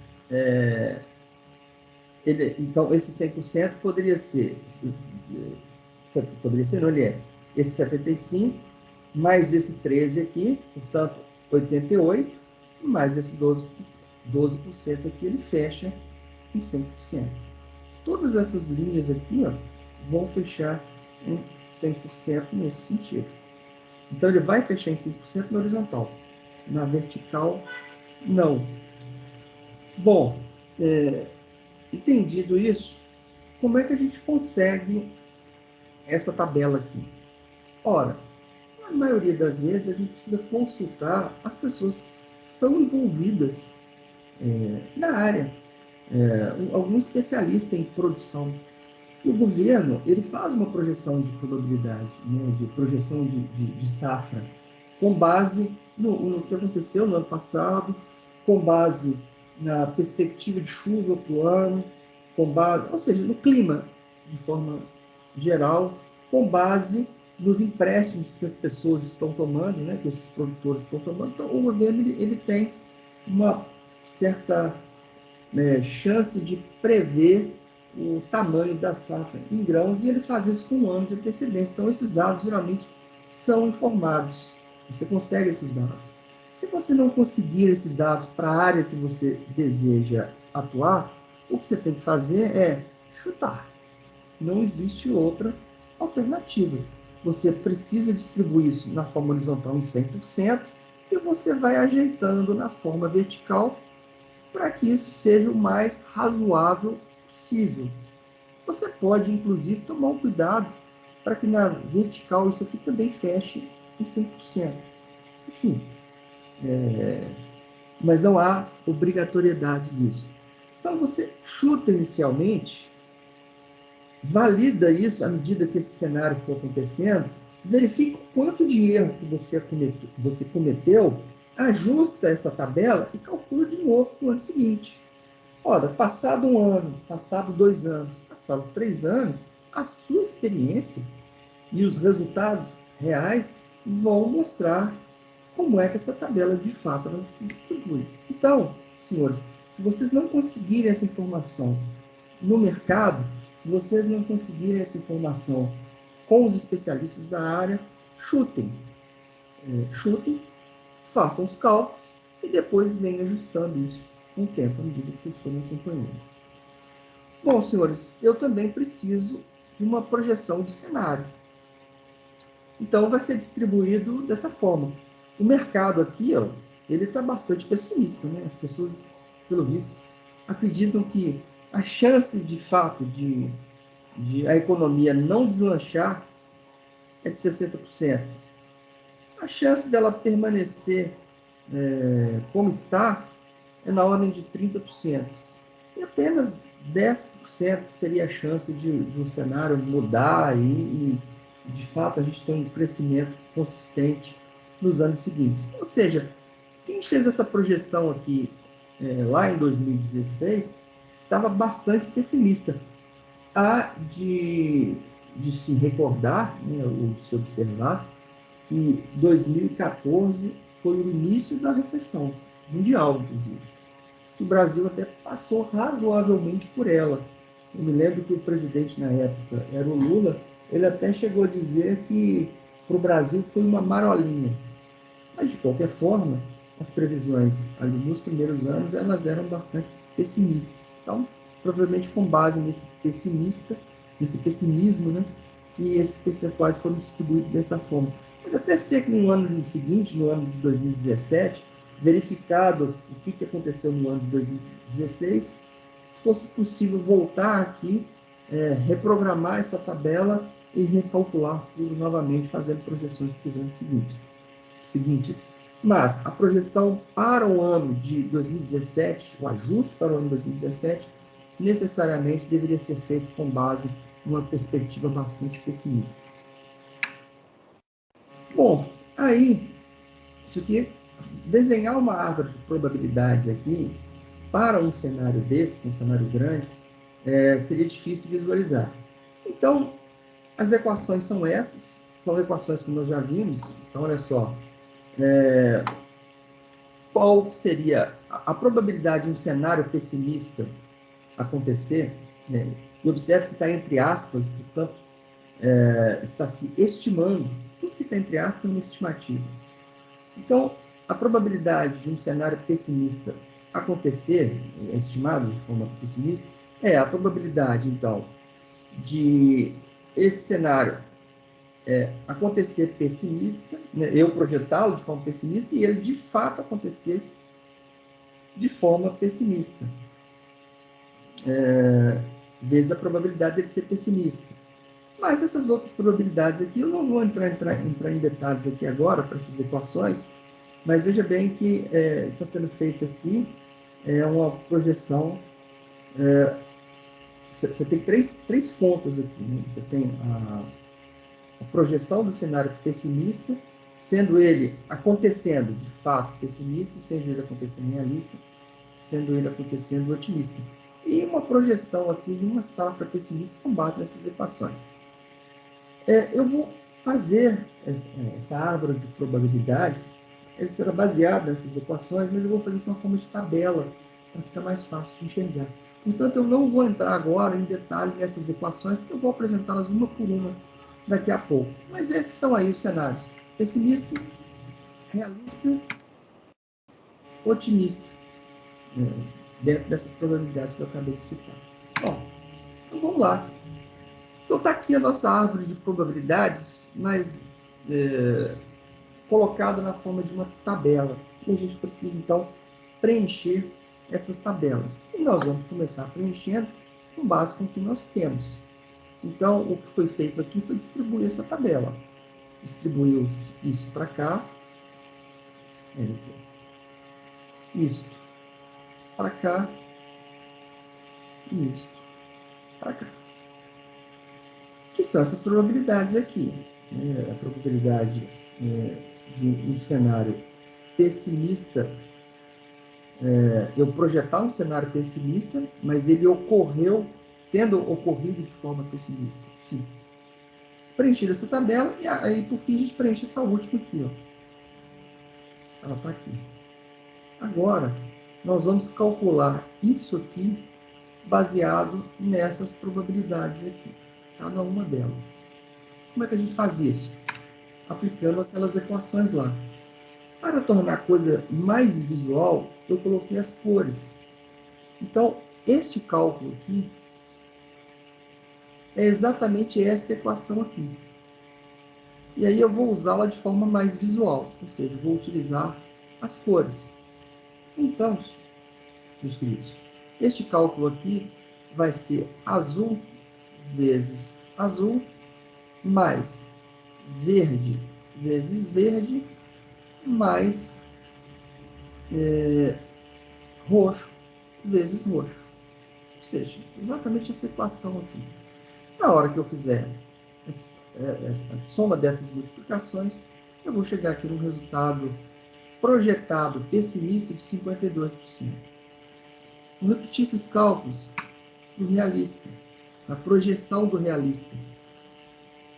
então, esse 100% poderia ser, não, ele é esse 75, mais esse 13 aqui, portanto, 88, mais esse 12% aqui, ele fecha em 100%. Todas essas linhas aqui, ó, vão fechar em 100% nesse sentido. Então, ele vai fechar em 100% na horizontal. Na vertical, não. Bom, entendido isso, como é que a gente consegue essa tabela aqui? Ora, na maioria das vezes, a gente precisa consultar as pessoas que estão envolvidas na área. Algum especialista em produção. E o governo, ele faz uma projeção de probabilidade, né, de projeção de safra, com base no que aconteceu no ano passado, com base na perspectiva de chuva para o ano, com base, ou seja, no clima, de forma geral, com base nos empréstimos que as pessoas estão tomando, né, que esses produtores estão tomando. Então, o governo ele tem uma certa chance de prever o tamanho da safra em grãos, e ele faz isso com um ano de antecedência. Então, esses dados geralmente são informados. Você consegue esses dados. Se você não conseguir esses dados para a área que você deseja atuar, o que você tem que fazer é chutar. Não existe outra alternativa. Você precisa distribuir isso na forma horizontal em 100%, e você vai ajeitando na forma vertical para que isso seja o mais razoável possível. Você pode, inclusive, tomar um cuidado para que na vertical isso aqui também feche em 100%. Enfim, mas não há obrigatoriedade disso. Então, você chuta inicialmente, valida isso à medida que esse cenário for acontecendo, verifica o quanto de erro que você cometeu, ajusta essa tabela e calcula de novo para o ano seguinte. Ora, passado um ano, passado 2 anos, passado 3 anos, a sua experiência e os resultados reais vão mostrar como é que essa tabela de fato ela se distribui. Então, senhores, se vocês não conseguirem essa informação no mercado, se vocês não conseguirem essa informação com os especialistas da área, chutem. Chutem, façam os cálculos e depois venham ajustando isso com o tempo, à medida que vocês forem acompanhando. Bom, senhores, eu também preciso de uma projeção de cenário. Então, vai ser distribuído dessa forma. O mercado aqui, ó, ele está bastante pessimista, né? As pessoas, pelo visto, acreditam que a chance, de fato, de a economia não deslanchar é de 60%. A chance dela permanecer como está é na ordem de 30%. E apenas 10% seria a chance de um cenário mudar e, de fato, a gente ter um crescimento consistente nos anos seguintes. Ou seja, quem fez essa projeção aqui lá em 2016 estava bastante pessimista. Há de se recordar, né, ou de se observar, que 2014 foi o início da recessão mundial, inclusive. O Brasil até passou razoavelmente por ela. Eu me lembro que o presidente na época era o Lula, ele até chegou a dizer que para o Brasil foi uma marolinha. Mas, de qualquer forma, as previsões ali nos primeiros anos, elas eram bastante pessimistas. Então, provavelmente com base nesse pessimismo, né, que esses percentuais foram distribuídos dessa forma. Pode até ser que no ano seguinte, no ano de 2017, verificado o que aconteceu no ano de 2016, fosse possível voltar aqui, reprogramar essa tabela e recalcular tudo novamente, fazendo projeções para os anos seguintes. seguintes. Mas a projeção para o ano de 2017, o ajuste para o ano de 2017, necessariamente deveria ser feito com base numa perspectiva bastante pessimista. Bom, aí, isso aqui, desenhar uma árvore de probabilidades aqui, para um cenário desse, um cenário grande, seria difícil visualizar. Então, as equações são essas, são equações que nós já vimos. Então, olha só, qual seria a probabilidade de um cenário pessimista acontecer, né? E observe que está entre aspas, portanto, está se estimando, tudo que está entre aspas é uma estimativa. Então, a probabilidade de um cenário pessimista acontecer, estimado de forma pessimista, é a probabilidade, então, de esse cenário acontecer pessimista, né, eu projetá-lo de forma pessimista e ele de fato acontecer de forma pessimista, vezes a probabilidade dele ser pessimista. Mas essas outras probabilidades aqui, eu não vou entrar em detalhes aqui agora para essas equações, mas veja bem que está sendo feito aqui uma projeção. Você tem três pontos aqui, né? Você tem a projeção do cenário pessimista, sendo ele acontecendo de fato pessimista, sendo ele acontecendo realista, sendo ele acontecendo otimista. E uma projeção aqui de uma safra pessimista com base nessas equações. Eu vou fazer essa árvore de probabilidades, ele será baseado nessas equações, mas eu vou fazer isso na forma de tabela, para ficar mais fácil de enxergar. Portanto, eu não vou entrar agora em detalhe nessas equações, porque eu vou apresentá-las uma por uma daqui a pouco. Mas esses são aí os cenários: pessimista, realista, otimista, dentro dessas probabilidades que eu acabei de citar. Bom, então vamos lá. Então está aqui a nossa árvore de probabilidades, mas colocada na forma de uma tabela. E a gente precisa, então, preencher essas tabelas. E nós vamos começar preenchendo com base com o que nós temos. Então, o que foi feito aqui foi distribuir essa tabela. Distribuiu isso para cá. Isto para cá. E isto para cá. Que são essas probabilidades aqui. A probabilidade de um cenário pessimista, eu projetar um cenário pessimista, mas ele ocorreu, tendo ocorrido de forma pessimista. Enfim, preencher essa tabela e aí, por fim, a gente preenche essa última aqui. Ó. Ela está aqui. Agora, nós vamos calcular isso aqui baseado nessas probabilidades aqui, cada uma delas. Como é que a gente faz isso? Aplicando aquelas equações lá. Para tornar a coisa mais visual, eu coloquei as cores. Então, este cálculo aqui é exatamente esta equação aqui. E aí eu vou usá-la de forma mais visual, ou seja, vou utilizar as cores. Então, meus queridos, este cálculo aqui vai ser azul vezes azul, mais verde vezes verde, mais roxo vezes roxo. Ou seja, exatamente essa equação aqui. Na hora que eu fizer a soma dessas multiplicações, eu vou chegar aqui num resultado projetado pessimista de 52%. Vou repetir esses cálculos no realista, na projeção do realista,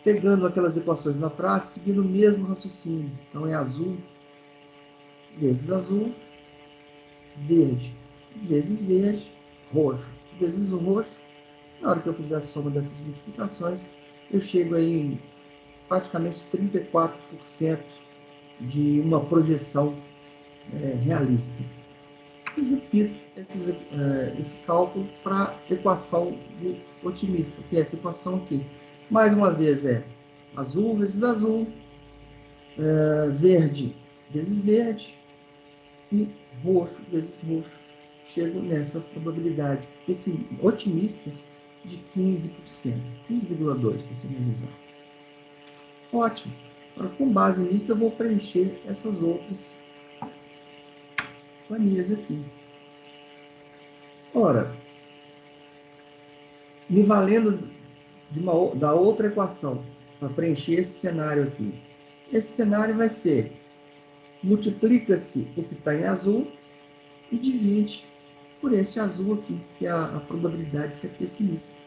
pegando aquelas equações lá atrás, seguindo o mesmo raciocínio. Então é azul vezes azul, verde vezes verde, roxo vezes roxo. Na hora que eu fizer a soma dessas multiplicações, eu chego aí em praticamente 34% de uma projeção realista. E repito esse cálculo para a equação do otimista, que é essa equação aqui. Mais uma vez é azul vezes azul, verde vezes verde e roxo vezes roxo. Chego nessa probabilidade otimista de 15%, 15,2% para ser mais exato. Ótimo. Agora, com base nisso, eu vou preencher essas outras planilhas aqui. Ora, me valendo da outra equação para preencher esse cenário aqui. Esse cenário vai ser, multiplica-se o que está em azul e divide por este azul aqui, que é a probabilidade de ser pessimista.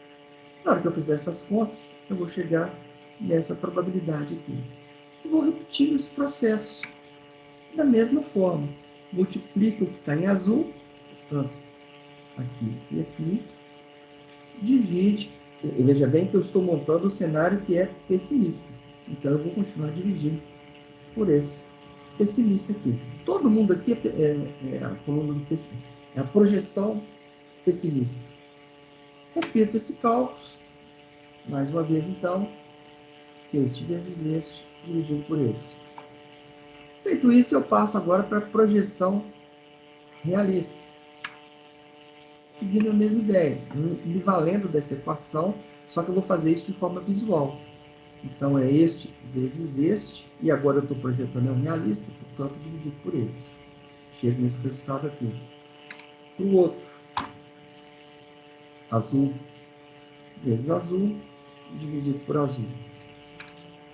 Na hora que eu fizer essas contas, eu vou chegar nessa probabilidade aqui. Eu vou repetir esse processo da mesma forma. Multiplica o que está em azul, portanto, aqui e aqui, divide. Veja bem que eu estou montando o cenário que é pessimista. Então, eu vou continuar dividindo por esse pessimista aqui. Todo mundo aqui é a coluna do pessimista. É a projeção pessimista. Repito esse cálculo. Mais uma vez, então, este vezes este, dividido por esse. Feito isso, eu passo agora para a projeção realista. Seguindo a mesma ideia, me valendo dessa equação, só que eu vou fazer isso de forma visual. Então, é este vezes este, e agora eu estou projetando o realista, portanto, dividido por esse. Chego nesse resultado aqui. Para o outro, azul vezes azul, dividido por azul.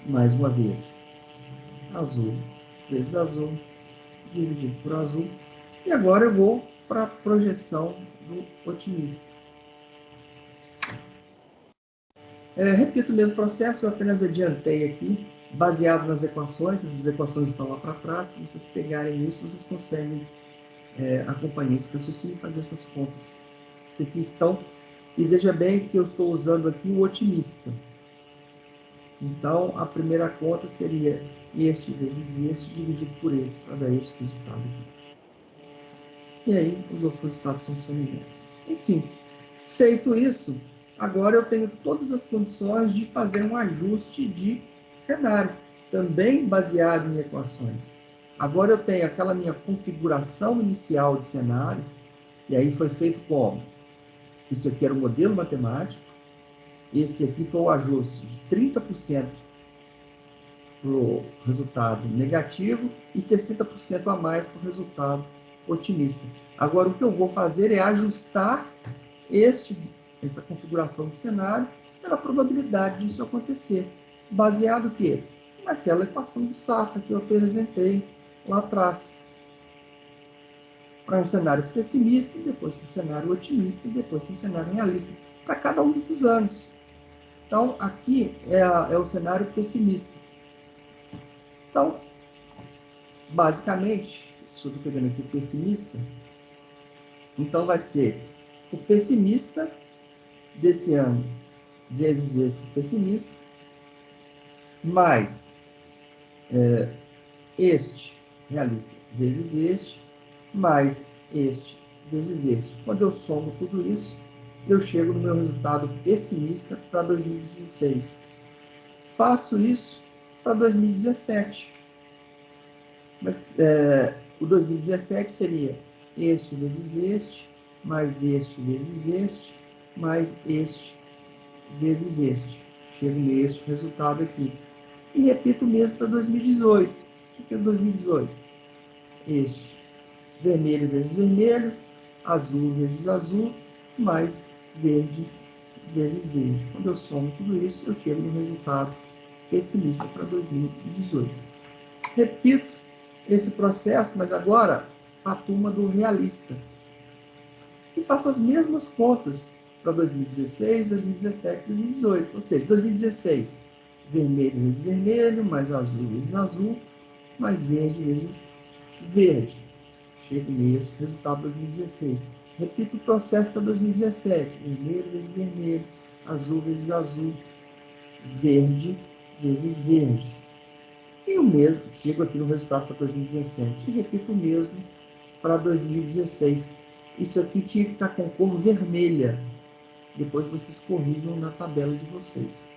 Mais uma vez, azul vezes azul, dividido por azul. E agora eu vou para a projeção do otimista. Repito o mesmo processo, eu apenas adiantei aqui, baseado nas equações. Essas equações estão lá para trás. Se vocês pegarem isso, vocês conseguem acompanhar esse raciocínio e fazer essas contas que aqui estão. E veja bem que eu estou usando aqui o otimista. Então, a primeira conta seria este vezes este, dividido por esse, para dar esse resultado aqui. E aí, os outros resultados são semelhantes. Enfim, feito isso, agora eu tenho todas as condições de fazer um ajuste de cenário, também baseado em equações. Agora eu tenho aquela minha configuração inicial de cenário, e aí foi feito como? Isso aqui era o modelo matemático, esse aqui foi o ajuste de 30% para o resultado negativo e 60% a mais para o resultado otimista. Agora, o que eu vou fazer é ajustar essa configuração de cenário pela probabilidade disso acontecer. Baseado o quê? Naquela equação de Safra que eu apresentei lá atrás. Para um cenário pessimista, depois para um cenário otimista, depois para um cenário realista, para cada um desses anos. Então, aqui é o cenário pessimista. Então, basicamente, se eu estou pegando aqui o pessimista, então vai ser o pessimista desse ano vezes esse pessimista, mais este realista vezes este, mais este vezes este. Quando eu somo tudo isso, eu chego no meu resultado pessimista para 2016. Faço isso para 2017. O 2017 seria este vezes este, mais este vezes este, mais este vezes este. Chego neste resultado aqui. E repito o mesmo para 2018. O que é 2018? Este. Vermelho vezes vermelho, azul vezes azul, mais verde vezes verde. Quando eu somo tudo isso, eu chego no resultado pessimista para 2018. Repito esse processo, mas agora a turma do realista. E faço as mesmas contas para 2016, 2017, 2018. Ou seja, 2016, vermelho vezes vermelho, mais azul vezes azul, mais verde vezes verde. Chego nesse resultado 2016. Repito o processo para 2017. Vermelho vezes vermelho, azul vezes azul, verde vezes verde. E o mesmo, chego aqui no resultado para 2017 e repito o mesmo para 2016. Isso aqui tinha que estar com cor vermelha. Depois vocês corrijam na tabela de vocês.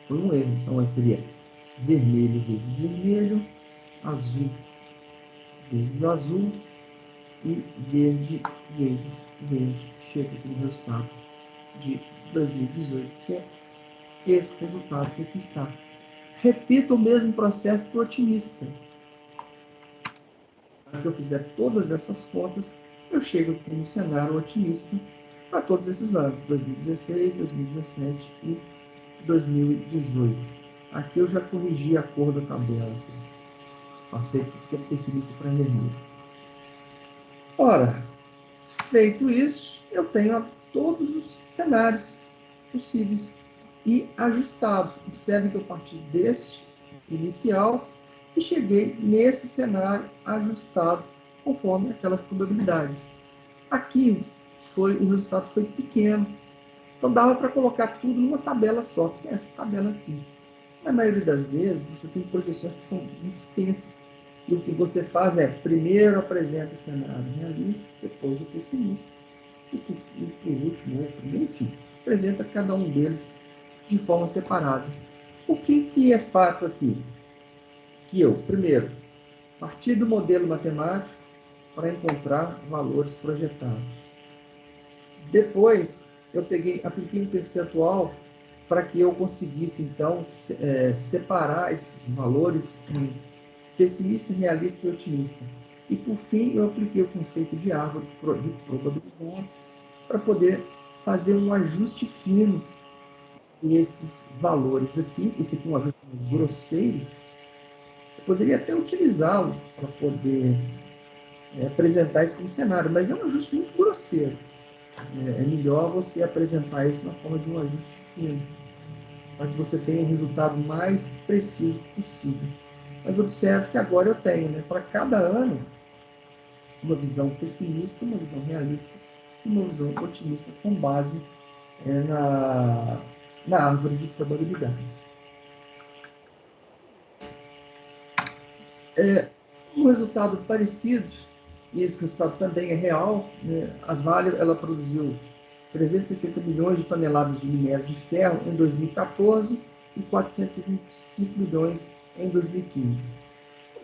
Foi um erro. Então, aí seria vermelho vezes vermelho, azul vezes azul e verde vezes verde. Chega aqui no resultado de 2018, que é esse resultado que aqui está. repito o mesmo processo para o otimista. Para que eu fizer todas essas contas, eu chego aqui no cenário otimista para todos esses anos, 2016, 2017 e 2018. Aqui eu já corrigi a cor da tabela. Passei porque é pessimista para vermelho. Ora, feito isso, eu tenho todos os cenários possíveis e ajustados. Observe que eu parti deste inicial e cheguei nesse cenário ajustado conforme aquelas probabilidades. Aqui o resultado foi pequeno, então dava para colocar tudo numa tabela só, que é essa tabela aqui. Na maioria das vezes, você tem projeções que são muito extensas. E o que você faz é, primeiro apresenta o cenário realista, depois o pessimista, e por último, ou primeiro, enfim, apresenta cada um deles de forma separada. O que é fato aqui? Que eu, primeiro, parti do modelo matemático para encontrar valores projetados. Depois, eu apliquei um percentual para que eu conseguisse, então, separar esses valores em pessimista, realista e otimista. E, por fim, eu apliquei o conceito de árvore de probabilidades para poder fazer um ajuste fino nesses valores aqui. Esse aqui é um ajuste mais grosseiro. Você poderia até utilizá-lo para poder apresentar isso como cenário, mas é um ajuste muito grosseiro. É melhor você apresentar isso na forma de um ajuste fino, para que você tenha um resultado mais preciso possível. Mas observe que agora eu tenho, para cada ano, uma visão pessimista, uma visão realista e uma visão otimista com base na árvore de probabilidades. Um resultado parecido, e esse resultado também é real, a Vale ela produziu 360 milhões de toneladas de minério de ferro em 2014 e 425 milhões em 2015.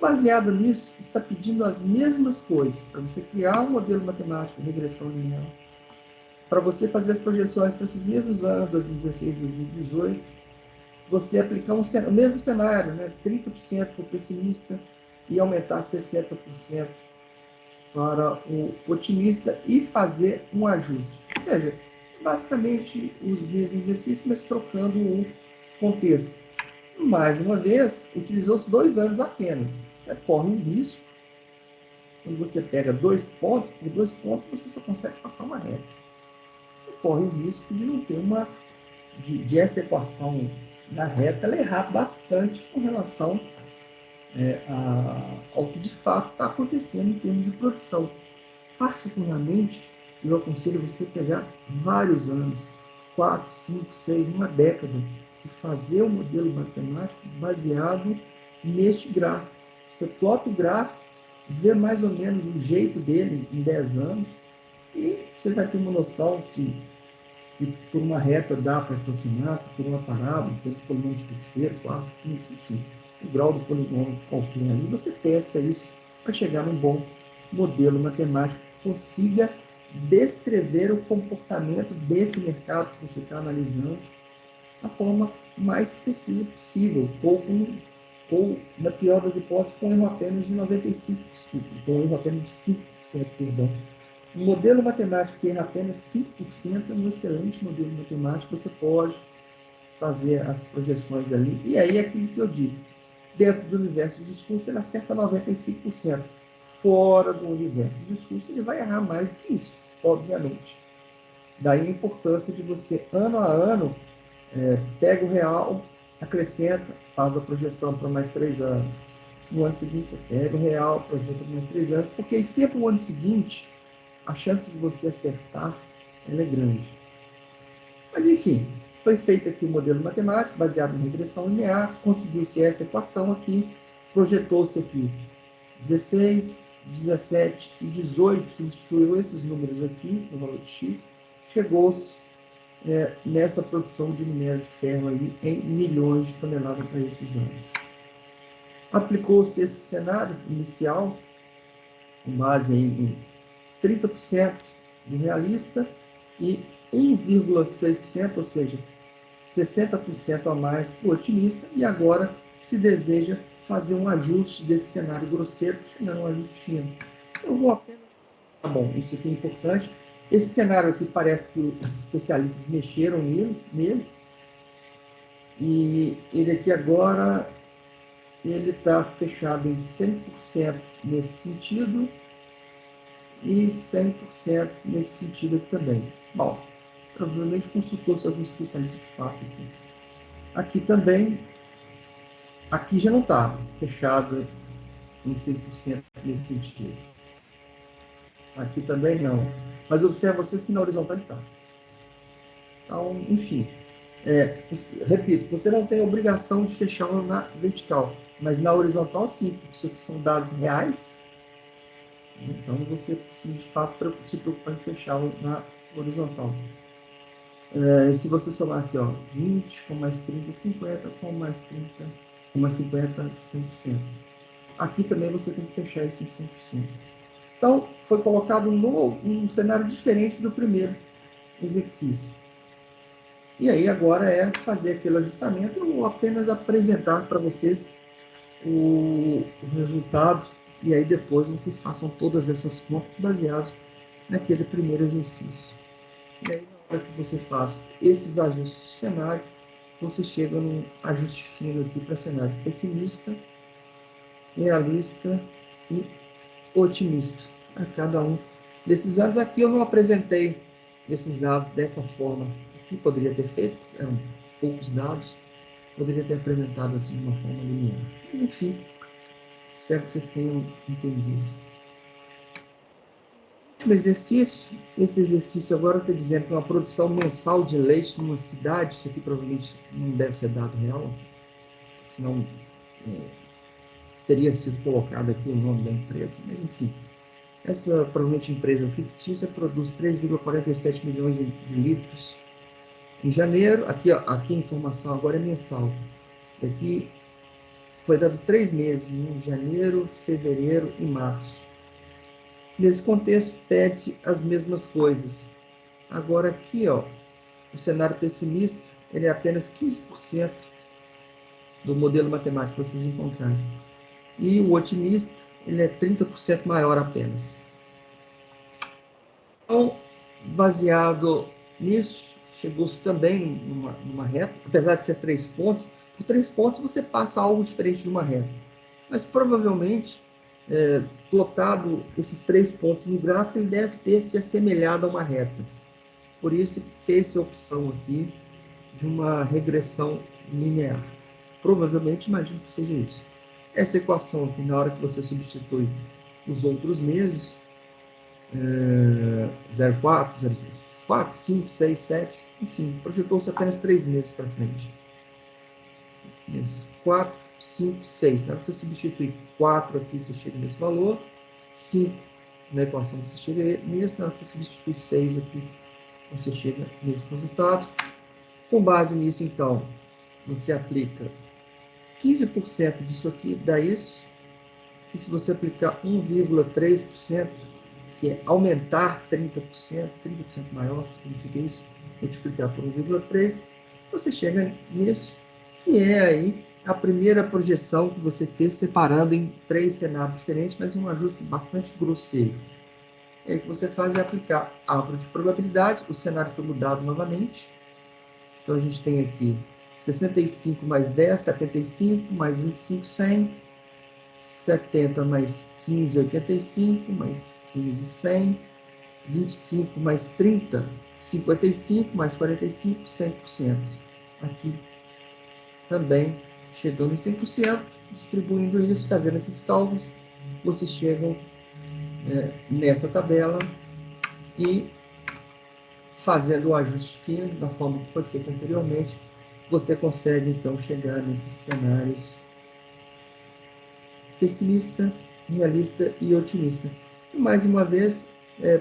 Baseado nisso, está pedindo as mesmas coisas para você criar um modelo matemático de regressão linear, para você fazer as projeções para esses mesmos anos, 2016 e 2018, você aplicar o mesmo cenário, 30% para o pessimista e aumentar 60% para o otimista e fazer um ajuste. Ou seja, basicamente os mesmos exercícios, mas trocando o contexto. Mais uma vez, utilizou-se 2 anos apenas. Você corre um risco. Quando você pega 2 pontos, por 2 pontos você só consegue passar uma reta. Você corre o risco de não ter de essa equação da reta ela errar bastante com relação ao que de fato está acontecendo em termos de produção. Particularmente, eu aconselho você pegar vários anos, 4, 5, 6, uma década, e fazer um modelo matemático baseado neste gráfico. Você plota o gráfico, vê mais ou menos o jeito dele em 10 anos, e você vai ter uma noção se por uma reta dá para aproximar, se por uma parábola, se é por polinômio de terceiro, quarto, quinto, enfim, o grau do polinômio qualquer ali, você testa isso para chegar num bom modelo matemático que consiga descrever o comportamento desse mercado que você está analisando da forma mais precisa possível, ou na pior das hipóteses, com erro apenas de 95%, com erro apenas de 5%, perdão. Um modelo matemático que erra apenas 5% é um excelente modelo matemático, você pode fazer as projeções ali, e aí é aquilo que eu digo, dentro do universo de discurso ele acerta 95%, fora do universo de discurso ele vai errar mais do que isso, obviamente. Daí a importância de você, ano a ano, pega o real, acrescenta, faz a projeção para mais 3 anos. No ano seguinte você pega o real, projeta por mais 3 anos, porque aí sempre no ano seguinte a chance de você acertar ela é grande. Mas enfim, foi feito aqui o modelo matemático baseado em regressão linear, conseguiu-se essa equação aqui, projetou-se aqui 16, 17 e 18, substituiu esses números aqui, no valor de x, chegou-se nessa produção de minério de ferro aí em milhões de toneladas para esses anos. Aplicou-se esse cenário inicial, com base aí em 30% do realista e 1,6%, ou seja, 60% a mais para o otimista, e agora se deseja fazer um ajuste desse cenário grosseiro, chegando a um ajuste fino. Eu vou apenas... Tá bom, isso aqui é importante. Esse cenário aqui parece que os especialistas mexeram nele, e ele aqui agora, ele está fechado em 100% nesse sentido, e 100% nesse sentido aqui também. Bom, provavelmente consultou-se algum especialista de fato aqui. Aqui também, aqui já não está fechado em 100% nesse sentido. Aqui também não. Mas observe vocês que na horizontal está. Então, enfim. Repito, você não tem a obrigação de fechá-lo na vertical, mas na horizontal sim, porque isso aqui são dados reais. Então você precisa de fato se preocupar em fechá-lo na horizontal. Se você somar aqui, ó, 20 com mais 30, 50, com mais 30, com mais 50, 100%. Aqui também você tem que fechar isso em 100%. Então, foi colocado um cenário diferente do primeiro exercício. E aí agora é fazer aquele ajustamento ou apenas apresentar para vocês o resultado, e aí depois vocês façam todas essas contas baseadas naquele primeiro exercício. E aí, na hora que você faz esses ajustes de cenário, você chega num ajuste fino aqui para cenário pessimista, realista e otimista. A cada um desses dados aqui eu não apresentei esses dados dessa forma. Aqui poderia ter feito, eram poucos dados, poderia ter apresentado assim de uma forma linear. Enfim, espero que vocês tenham entendido. Último exercício. Esse exercício agora está dizendo que uma produção mensal de leite numa cidade, isso aqui provavelmente não deve ser dado real, senão teria sido colocado aqui o nome da empresa, mas enfim. Essa, provavelmente, empresa fictícia produz 3,47 milhões de litros em janeiro. Aqui a informação agora é mensal. Aqui foi dado 3 meses, né? Janeiro, fevereiro e março. Nesse contexto, pede-se as mesmas coisas. Agora aqui, ó, o cenário pessimista, ele é apenas 15% do modelo matemático que vocês encontrarem. E o otimista, ele é 30% maior apenas. Então, baseado nisso, chegou-se também numa reta, apesar de ser 3 pontos, por 3 pontos você passa algo diferente de uma reta. Mas provavelmente, plotado esses 3 pontos no gráfico, ele deve ter se assemelhado a uma reta. Por isso fez-se a opção aqui de uma regressão linear. Provavelmente, imagino que seja isso. Essa equação aqui, na hora que você substitui os outros meses, 04, 04, 5, 6, 7, enfim, projetou-se apenas 3 meses para frente. 4, 5, 6. Na hora que você substitui 4 aqui, você chega nesse valor. 5 na equação você chega nesse. Na hora que você substitui 6 aqui, você chega nesse resultado. Com base nisso, então, você aplica 15% disso aqui, dá isso. E se você aplicar 1,3%, que é aumentar 30%, 30% maior, significa isso, multiplicar por 1,3, você chega nisso, que é aí a primeira projeção que você fez, separando em 3 cenários diferentes, mas um ajuste bastante grosseiro. E aí o que você faz é aplicar a árvore de probabilidade, o cenário foi mudado novamente, então a gente tem aqui 65 mais 10, 75, mais 25, 100, 70 mais 15, 85, mais 15, 100, 25 mais 30, 55, mais 45, 100%. Aqui também chegando em 100%, distribuindo isso, fazendo esses cálculos, vocês chegam nessa tabela e fazendo o ajuste fino da forma que foi feito anteriormente, você consegue então chegar nesses cenários pessimista, realista e otimista. E, mais uma vez,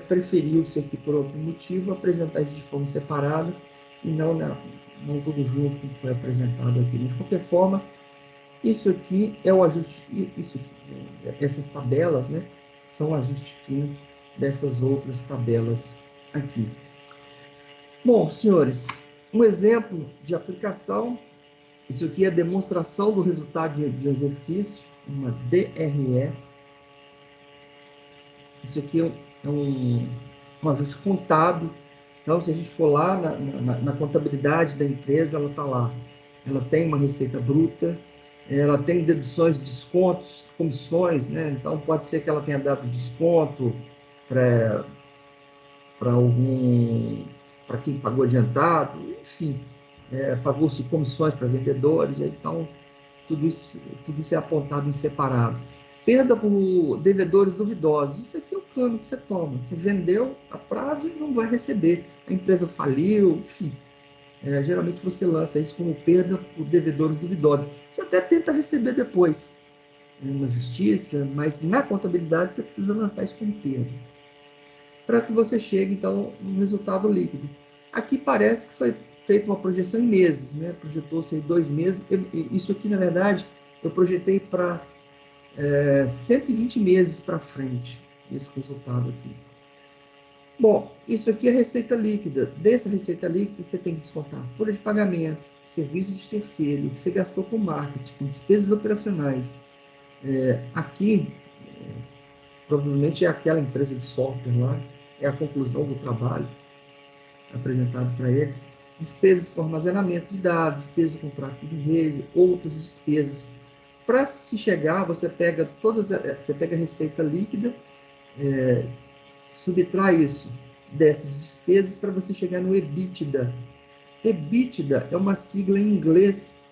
preferiu-se aqui por algum motivo apresentar isso de forma separada e não tudo junto como foi apresentado aqui. Mas, de qualquer forma, isso aqui é o ajuste, essas tabelas, né, são o ajuste fino dessas outras tabelas aqui. Bom, senhores, Um exemplo de aplicação, isso aqui é a demonstração do resultado de um exercício, uma DRE. Isso aqui é um ajuste contábil. Então, se a gente for lá na contabilidade da empresa, ela está lá. Ela tem uma receita bruta, ela tem deduções, descontos, comissões, né? Então, pode ser que ela tenha dado desconto para quem pagou adiantado, enfim, pagou-se comissões para vendedores, então tudo isso é apontado em separado. Perda por devedores duvidosos. Isso aqui é o cano que você toma. Você vendeu a prazo e não vai receber. A empresa faliu, enfim. Geralmente você lança isso como perda por devedores duvidosos. Você até tenta receber depois na justiça, mas na contabilidade você precisa lançar isso como perda. Para que você chegue, então, no resultado líquido. Aqui parece que foi feita uma projeção em meses, né? Projetou-se 2 meses. Isso aqui, na verdade, eu projetei para 120 meses para frente, esse resultado aqui. Bom, isso aqui é receita líquida. Dessa receita líquida, você tem que descontar folha de pagamento, serviço de terceiro, o que você gastou com marketing, com despesas operacionais. Aqui, provavelmente é aquela empresa de software lá, é a conclusão do trabalho apresentado para eles. Despesas com armazenamento de dados, despesas com tráfego de rede, outras despesas. Para se chegar, você pega a receita líquida, subtrai isso dessas despesas para você chegar no EBITDA. EBITDA é uma sigla em inglês.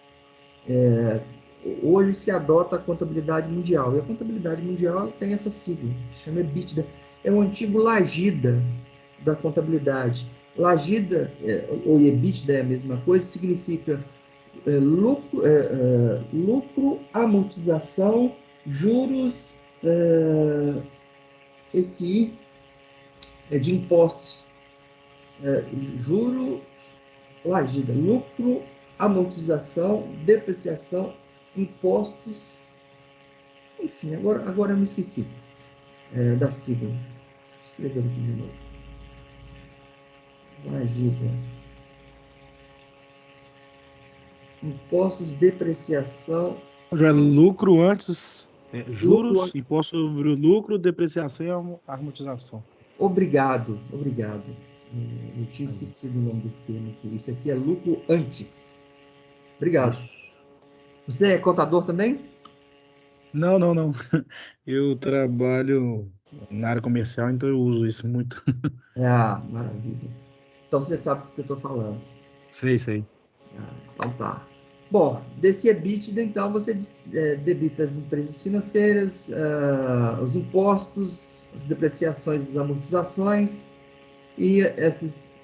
Hoje se adota a contabilidade mundial. E a contabilidade mundial tem essa sigla, que chama EBITDA. É o antigo Lagida da contabilidade. Lagida, ou EBITDA é a mesma coisa, significa lucro, amortização, juros, esse de impostos, juros, Lagida, lucro, amortização, depreciação, impostos, enfim, agora eu me esqueci da sigla. Vou escrever aqui de novo. Lagida. Impostos, depreciação. Já lucro antes, juros, Lucro antes. imposto sobre o lucro, depreciação e amortização. Obrigado. Eu tinha esquecido o nome desse termo aqui. Isso aqui é lucro antes. Obrigado. Isso. Você é contador também? Não. Eu trabalho na área comercial, então eu uso isso muito. Maravilha. Então você sabe do que eu estou falando. Sei. Então tá. Bom, desse EBITDA, então, você debita as empresas financeiras, os impostos, as depreciações, as amortizações e essas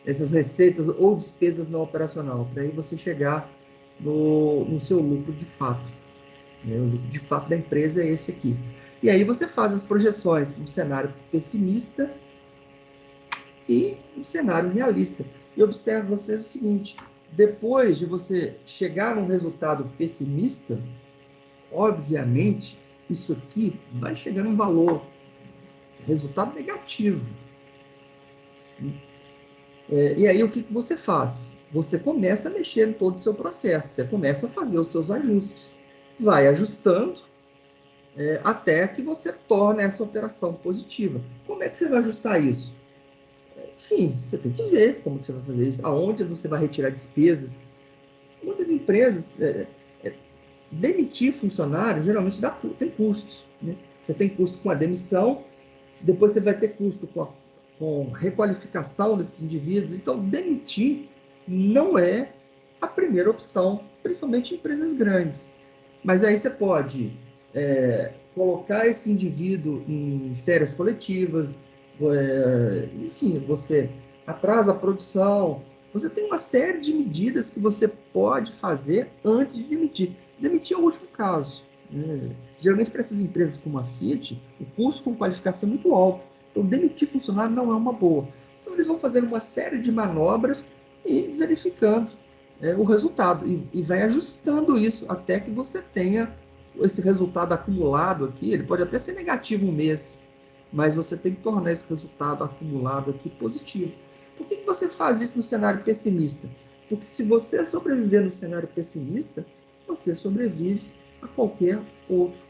receitas ou despesas não operacional, para aí você chegar no seu lucro de fato. O lucro de fato da empresa é esse aqui. E aí você faz as projeções um cenário pessimista e um cenário realista. E observe vocês o seguinte: depois de você chegar num resultado pessimista, obviamente, isso aqui vai chegar num valor, resultado negativo. E aí o que você faz? Você começa a mexer em todo o seu processo, você começa a fazer os seus ajustes, vai ajustando até que você torne essa operação positiva. Como é que você vai ajustar isso? Enfim, você tem que ver como que você vai fazer isso, aonde você vai retirar despesas. Muitas empresas, demitir funcionário geralmente tem custos. Né? Você tem custo com a demissão, depois você vai ter custo com requalificação desses indivíduos. Então, demitir não é a primeira opção, principalmente em empresas grandes. Mas aí você pode colocar esse indivíduo em férias coletivas, enfim, você atrasa a produção. Você tem uma série de medidas que você pode fazer antes de demitir. Demitir é o último caso. Geralmente, para essas empresas como a Fiat, o custo com qualificação é muito alto. Então, demitir funcionário não é uma boa. Então, eles vão fazendo uma série de manobras e verificando o resultado. E vai ajustando isso até que você tenha esse resultado acumulado aqui. Ele pode até ser negativo um mês, mas você tem que tornar esse resultado acumulado aqui positivo. Por que você faz isso no cenário pessimista? Porque se você sobreviver no cenário pessimista, você sobrevive a qualquer outro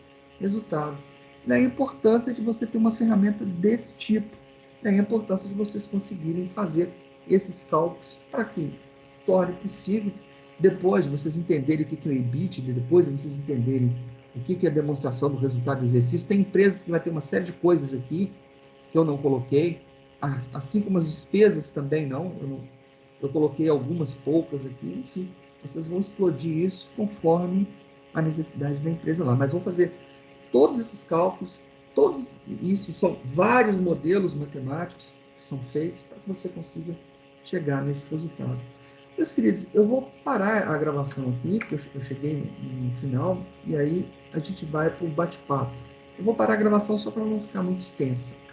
resultado. Daí a importância de você ter uma ferramenta desse tipo. Daí a importância de vocês conseguirem fazer esses cálculos para que torne possível, depois de vocês entenderem o que é o EBITDA, depois de vocês entenderem o que é a demonstração do resultado do exercício. Tem empresas que vai ter uma série de coisas aqui que eu não coloquei, assim como as despesas também não, eu coloquei algumas poucas aqui, enfim, vocês vão explodir isso conforme a necessidade da empresa lá, mas vão fazer todos esses cálculos, todos isso são vários modelos matemáticos que são feitos para que você consiga chegar nesse resultado. Meus queridos, eu vou parar a gravação aqui, porque eu cheguei no final, e aí a gente vai para o bate-papo. Eu vou parar a gravação só para não ficar muito extensa.